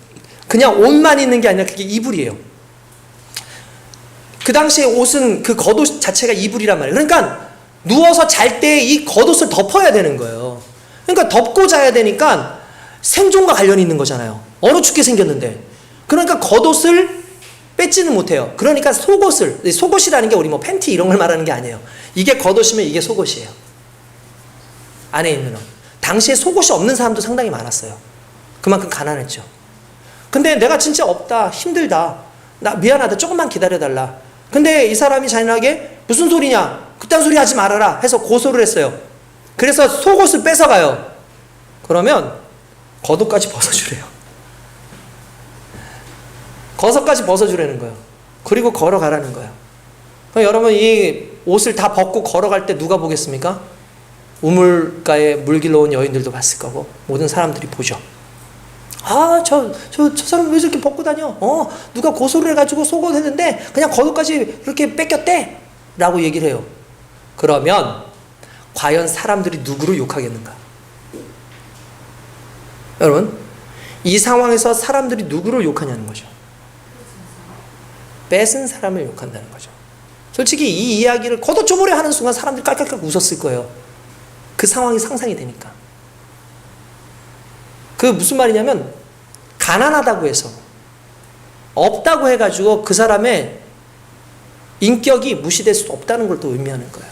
그냥 옷만 있는 게 아니라 그게 이불이에요. 그 당시에 옷은 그 겉옷 자체가 이불이란 말이에요. 그러니까 누워서 잘 때 이 겉옷을 덮어야 되는 거예요. 그러니까 덮고 자야 되니까 생존과 관련이 있는 거잖아요. 얼어 죽게 생겼는데. 그러니까 겉옷을 뺏지는 못해요. 그러니까 속옷을, 속옷이라는 게 우리 뭐 팬티 이런 걸 말하는 게 아니에요. 이게 겉옷이면 이게 속옷이에요. 안에 있는 옷. 당시에 속옷이 없는 사람도 상당히 많았어요. 그만큼 가난했죠. 근데 내가 진짜 없다, 힘들다, 나 미안하다, 조금만 기다려달라. 근데 이 사람이 잔인하게 무슨 소리냐, 그딴 소리 하지 말아라 해서 고소를 했어요. 그래서 속옷을 뺏어가요. 그러면 겉옷까지 벗어주래요. 겉옷까지 벗어주라는 거예요. 그리고 걸어가라는 거예요. 여러분, 이 옷을 다 벗고 걸어갈 때 누가 보겠습니까? 우물가에 물 길러 온 여인들도 봤을 거고 모든 사람들이 보죠. 아, 저 사람 왜 저렇게 벗고 다녀? 누가 고소를 해가지고 속옷 했는데 그냥 겉옷까지 이렇게 뺏겼대 라고 얘기를 해요. 그러면 과연 사람들이 누구를 욕하겠는가? 여러분, 이 상황에서 사람들이 누구를 욕하냐는 거죠. 뺏은 사람을 욕한다는 거죠. 솔직히 이 이야기를 겉옷 조모래 하는 순간 사람들이 깔깔깔 웃었을 거예요. 그 상황이 상상이 되니까. 그 무슨 말이냐면 가난하다고 해서, 없다고 해가지고 그 사람의 인격이 무시될 수 없다는 걸 또 의미하는 거예요.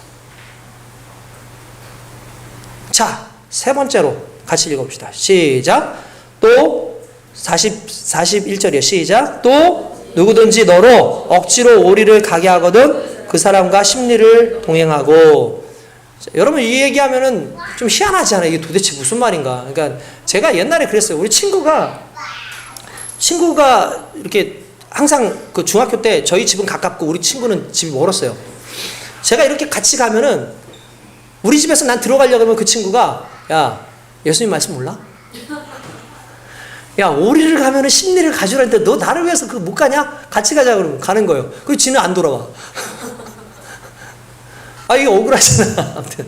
자, 세 번째로 같이 읽어봅시다. 시작. 또 41절이에요. 시작. 또 누구든지 너로 억지로 오리를 가게 하거든 그 사람과 심리를 동행하고. 자, 여러분, 이 얘기하면은 좀 희한하지 않아요? 이게 도대체 무슨 말인가? 그러니까 제가 옛날에 그랬어요. 우리 친구가 이렇게 항상 그 중학교 때 저희 집은 가깝고 우리 친구는 집이 멀었어요. 제가 이렇게 같이 가면은 우리 집에서 난 들어가려고 하면 그 친구가, 야, 예수님 말씀 몰라? 야, 오리를 가면은 심리를 가져라는데 너 나를 위해서 그거 못 가냐? 같이 가자 그러면 가는 거예요. 그리고 지는 안 돌아와. 아, 이게 억울하잖아. 아무튼.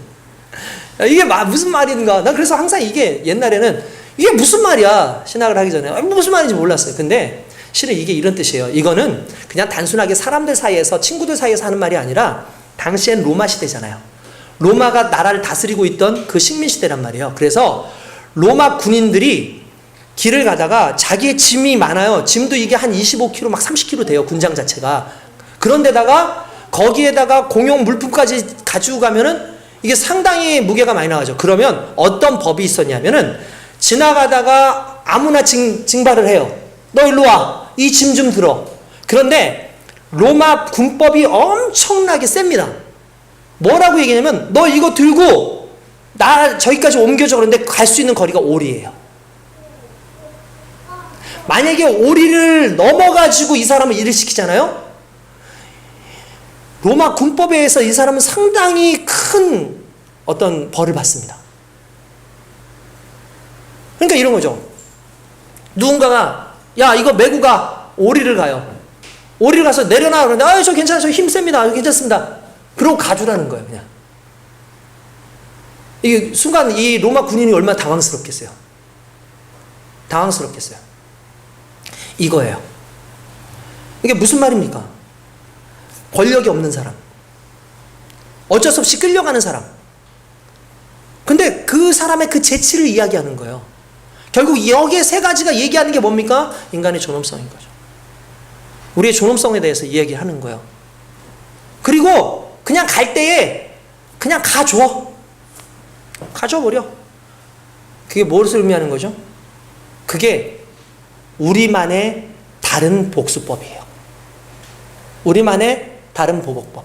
야, 이게 무슨 말인가? 난 그래서 항상 이게 옛날에는 이게 무슨 말이야? 신학을 하기 전에. 무슨 말인지 몰랐어요. 근데 실은 이게 이런 뜻이에요. 이거는 그냥 단순하게 사람들 사이에서, 친구들 사이에서 하는 말이 아니라 당시엔 로마 시대잖아요. 로마가 나라를 다스리고 있던 그 식민시대란 말이에요. 그래서 로마 군인들이 길을 가다가 자기의 짐이 많아요. 짐도 이게 한 25kg, 막 30kg 돼요. 군장 자체가. 그런데다가 거기에다가 공용 물품까지 가지고 가면은 이게 상당히 무게가 많이 나가죠. 그러면 어떤 법이 있었냐면은 지나가다가 아무나 징발을 해요. 너 일로 와. 이 짐 좀 들어. 그런데 로마 군법이 엄청나게 셉니다. 뭐라고 얘기냐면 너 이거 들고 나 저기까지 옮겨줘. 그런데 갈 수 있는 거리가 오리예요. 만약에 오리를 넘어가지고 이 사람을 일을 시키잖아요. 로마 군법에 의해서 이 사람은 상당히 큰 어떤 벌을 받습니다. 그러니까 이런 거죠. 누군가가 야, 이거 메고 가. 오리를 가요. 오리를 가서 내려놔. 그러는데 아, 저 괜찮아요. 저 힘 셉니다. 괜찮습니다. 그러고 가주라는 거예요. 그냥. 이게 순간 이 로마 군인이 얼마나 당황스럽겠어요. 당황스럽겠어요. 이거예요. 이게 무슨 말입니까? 권력이 없는 사람. 어쩔 수 없이 끌려가는 사람. 근데 그 사람의 그 재치를 이야기하는 거예요. 결국 여기에 세 가지가 얘기하는 게 뭡니까? 인간의 존엄성인 거죠. 우리의 존엄성에 대해서 이야기하는 거예요. 그리고 그냥 갈 때에 그냥 가줘. 가져버려. 그게 무엇을 의미하는 거죠? 그게 우리만의 다른 복수법이에요. 우리만의 다른 보복법.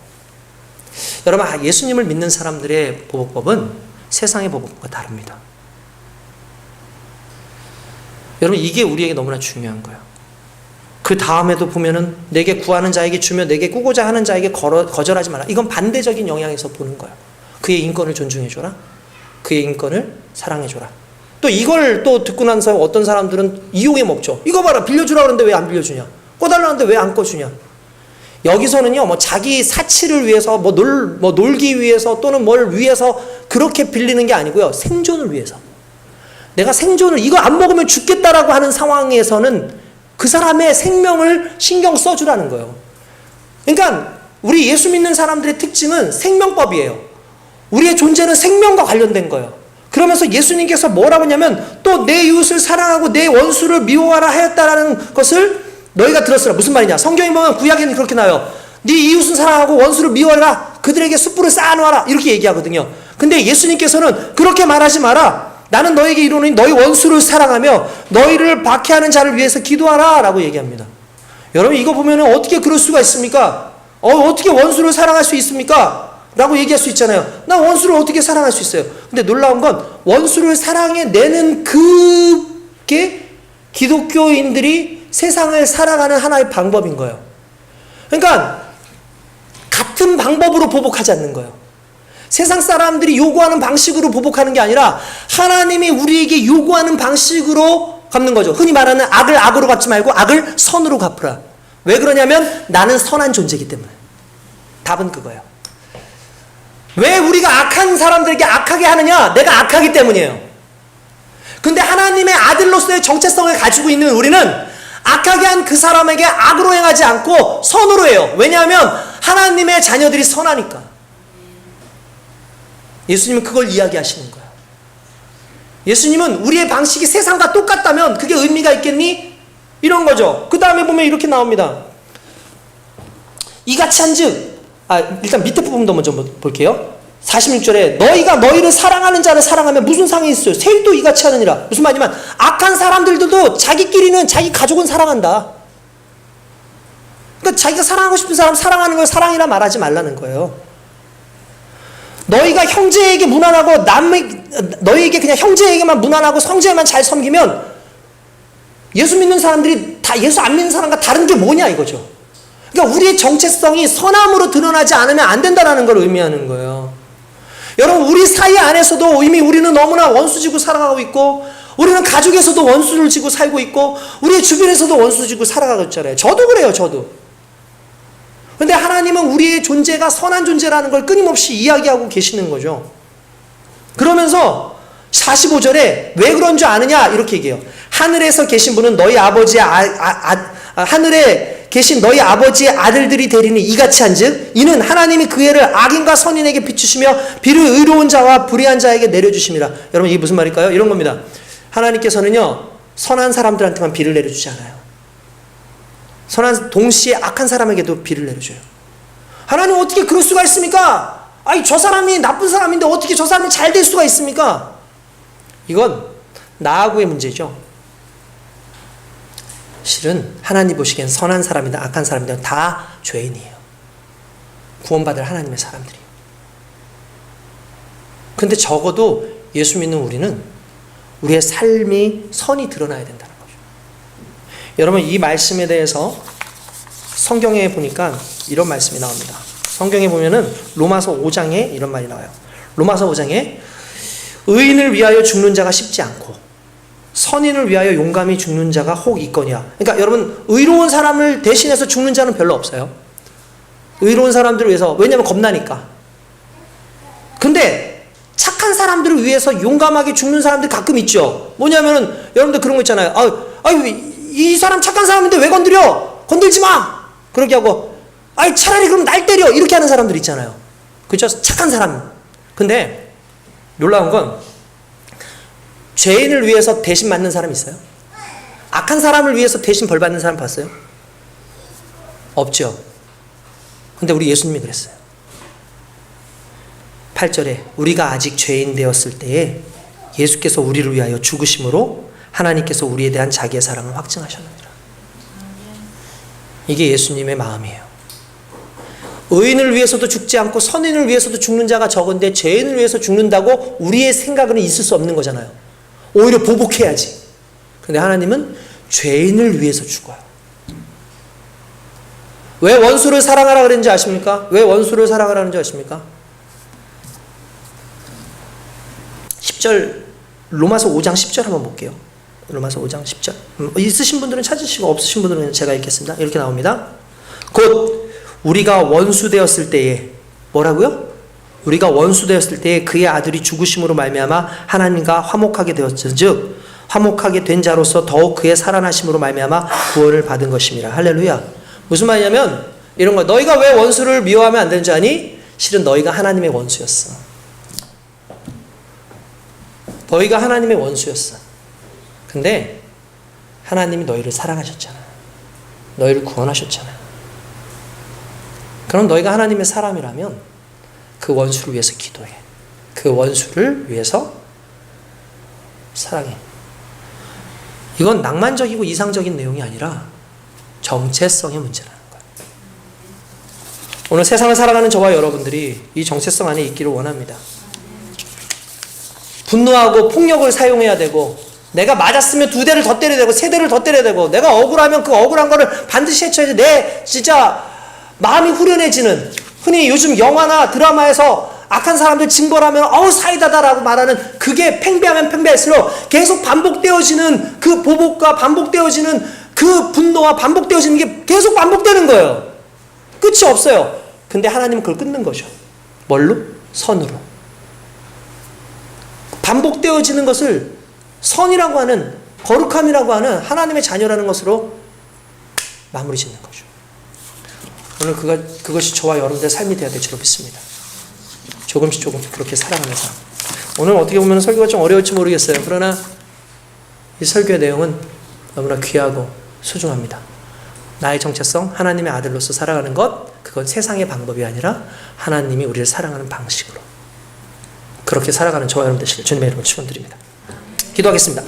여러분, 예수님을 믿는 사람들의 보복법은 세상의 보복법과 다릅니다. 여러분, 이게 우리에게 너무나 중요한 거예요. 그 다음에도 보면은 내게 구하는 자에게 주며 내게 꾸고자 하는 자에게 거절하지 마라. 이건 반대적인 영향에서 보는 거예요. 그의 인권을 존중해줘라. 그의 인권을 사랑해줘라. 또 이걸 또 듣고 나서 어떤 사람들은 이용해 먹죠. 이거 봐라, 빌려주라 그러는데 왜 안 빌려주냐? 꺼달라는데 왜 안 꺼주냐? 여기서는요, 뭐 자기 사치를 위해서, 놀기 위해서 또는 뭘 위해서 그렇게 빌리는 게 아니고요. 생존을 위해서. 내가 생존을, 이거 안 먹으면 죽겠다라고 하는 상황에서는 그 사람의 생명을 신경 써주라는 거예요. 그러니까 우리 예수 믿는 사람들의 특징은 생명법이에요. 우리의 존재는 생명과 관련된 거예요. 그러면서 예수님께서 뭐라고 하냐면 또 내 이웃을 사랑하고 내 원수를 미워하라 하였다라는 것을 너희가 들었으라. 무슨 말이냐? 성경에 보면 구약에는 그렇게 나와요. 네 이웃은 사랑하고 원수를 미워하라. 그들에게 숯불을 쌓아놓아라. 이렇게 얘기하거든요. 근데 예수님께서는 그렇게 말하지 마라. 나는 너에게 이르노니 너희 원수를 사랑하며 너희를 박해하는 자를 위해서 기도하라 라고 얘기합니다. 여러분, 이거 보면 어떻게 그럴 수가 있습니까? 어떻게 원수를 사랑할 수 있습니까? 라고 얘기할 수 있잖아요. 나 원수를 어떻게 사랑할 수 있어요? 근데 놀라운 건 원수를 사랑해내는 그게 기독교인들이 세상을 살아가는 하나의 방법인 거예요. 그러니까 같은 방법으로 보복하지 않는 거예요. 세상 사람들이 요구하는 방식으로 보복하는 게 아니라 하나님이 우리에게 요구하는 방식으로 갚는 거죠. 흔히 말하는 악을 악으로 갚지 말고 악을 선으로 갚으라. 왜 그러냐면 나는 선한 존재이기 때문에. 답은 그거예요. 왜 우리가 악한 사람들에게 악하게 하느냐? 내가 악하기 때문이에요. 근데 하나님의 아들로서의 정체성을 가지고 있는 우리는 악하게 한 그 사람에게 악으로 행하지 않고 선으로 해요. 왜냐하면 하나님의 자녀들이 선하니까. 예수님은 그걸 이야기하시는 거예요. 예수님은 우리의 방식이 세상과 똑같다면 그게 의미가 있겠니? 이런 거죠. 그 다음에 보면 이렇게 나옵니다. 이같이 한즉, 일단 밑에 부분도 먼저 볼게요. 46절에 너희가 너희를 사랑하는 자를 사랑하면 무슨 상이 있어요? 세일도 이같이 하느니라. 무슨 말이냐면 악한 사람들도 자기끼리는 자기 가족은 사랑한다. 그러니까 자기가 사랑하고 싶은 사람 사랑하는 걸 사랑이라 말하지 말라는 거예요. 너희가 형제에게 무난하고 너희에게 그냥 형제에게만 무난하고 형제에만 잘 섬기면 예수 믿는 사람들이 다 예수 안 믿는 사람과 다른 게 뭐냐 이거죠. 그러니까 우리의 정체성이 선함으로 드러나지 않으면 안 된다는 걸 의미하는 거예요. 여러분, 우리 사이 안에서도 이미 우리는 너무나 원수 지고 살아가고 있고, 우리는 가족에서도 원수를 지고 살고 있고, 우리의 주변에서도 원수 지고 살아가고 있잖아요. 저도 그래요, 저도. 근데 하나님은 우리의 존재가 선한 존재라는 걸 끊임없이 이야기하고 계시는 거죠. 그러면서 45절에 왜 그런 줄 아느냐 이렇게 얘기해요. 하늘에서 계신 분은 너희 아버지의 하늘에 계신 너희 아버지의 아들들이 되리니 이같이 한즉 이는 하나님이 그 해를 악인과 선인에게 비추시며 비를 의로운 자와 불의한 자에게 내려주심이라. 여러분, 이게 무슨 말일까요? 이런 겁니다. 하나님께서는요 선한 사람들한테만 비를 내려주지 않아요. 동시에 악한 사람에게도 비를 내려줘요. 하나님 어떻게 그럴 수가 있습니까? 저 사람이 나쁜 사람인데 어떻게 저 사람이 잘 될 수가 있습니까? 이건 나하고의 문제죠. 실은 하나님 보시기엔 선한 사람이든 악한 사람이든 다 죄인이에요. 구원받을 하나님의 사람들이에요. 근데 적어도 예수 믿는 우리는 우리의 삶이 선이 드러나야 된다는 거죠. 여러분, 이 말씀에 대해서 성경에 보니까 이런 말씀이 나옵니다. 성경에 보면은 로마서 5장에 이런 말이 나와요. 로마서 5장에 의인을 위하여 죽는 자가 쉽지 않고 선인을 위하여 용감히 죽는 자가 혹 있거니와. 그러니까 여러분, 의로운 사람을 대신해서 죽는 자는 별로 없어요. 의로운 사람들을 위해서. 왜냐하면 겁나니까. 근데 착한 사람들을 위해서 용감하게 죽는 사람들이 가끔 있죠. 뭐냐면은 여러분들 그런 거 있잖아요. 이 사람 착한 사람인데 왜 건드려? 건들지 마! 그렇게 하고 차라리 그럼 날 때려! 이렇게 하는 사람들 있잖아요. 그렇죠? 착한 사람. 근데 놀라운 건 죄인을 위해서 대신 맞는 사람 있어요? 악한 사람을 위해서 대신 벌 받는 사람 봤어요? 없죠. 근데 우리 예수님이 그랬어요. 8절에 우리가 아직 죄인 되었을 때에 예수께서 우리를 위하여 죽으심으로 하나님께서 우리에 대한 자기의 사랑을 확증하셨느니라. 이게 예수님의 마음이에요. 의인을 위해서도 죽지 않고 선인을 위해서도 죽는 자가 적은데 죄인을 위해서 죽는다고 우리의 생각은 있을 수 없는 거잖아요. 오히려 보복해야지. 근데 하나님은 죄인을 위해서 죽어요. 왜 원수를 사랑하라 그랬는지 아십니까? 왜 원수를 사랑하라는지 아십니까? 10절 로마서 5장 10절 한번 볼게요. 로마서 5장 10절. 있으신 분들은 찾으시고 없으신 분들은 제가 읽겠습니다. 이렇게 나옵니다. 곧 우리가 원수 되었을 때에 뭐라고요? 우리가 원수 되었을 때에 그의 아들이 죽으심으로 말미암아 하나님과 화목하게 되었은즉 화목하게 된 자로서 더욱 그의 살아나심으로 말미암아 구원을 받은 것입니다. 할렐루야. 무슨 말이냐면 이런 거, 너희가 왜 원수를 미워하면 안 되는 줄 아니? 실은 너희가 하나님의 원수였어. 너희가 하나님의 원수였어. 근데 하나님이 너희를 사랑하셨잖아. 너희를 구원하셨잖아. 그럼 너희가 하나님의 사람이라면 그 원수를 위해서 기도해. 그 원수를 위해서 사랑해. 이건 낭만적이고 이상적인 내용이 아니라 정체성의 문제라는 거예요. 오늘 세상을 살아가는 저와 여러분들이 이 정체성 안에 있기를 원합니다. 분노하고 폭력을 사용해야 되고, 내가 맞았으면 2대를 더 때려야 되고 3대를 더 때려야 되고, 내가 억울하면 그 억울한 거를 반드시 해쳐야지 내 진짜 마음이 후련해지는, 흔히 요즘 영화나 드라마에서 악한 사람들 징벌하면 어우 사이다다라고 말하는, 그게 팽배하면 팽배할수록 계속 반복되어지는 그 보복과 반복되어지는 그 분노와 반복되어지는 게 계속 반복되는 거예요. 끝이 없어요. 근데 하나님은 그걸 끊는 거죠. 뭘로? 선으로. 반복되어지는 것을 선이라고 하는, 거룩함이라고 하는 하나님의 자녀라는 것으로 마무리 짓는 거죠. 오늘 그것이 저와 여러분들의 삶이 되어야 될 줄 믿습니다. 조금씩 그렇게 살아가면서. 오늘 어떻게 보면 설교가 좀 어려울지 모르겠어요. 그러나 이 설교의 내용은 너무나 귀하고 소중합니다. 나의 정체성, 하나님의 아들로서 살아가는 것, 그건 세상의 방법이 아니라 하나님이 우리를 사랑하는 방식으로 그렇게 살아가는 저와 여러분 되시길 주님의 이름으로 축원드립니다. 기도하겠습니다.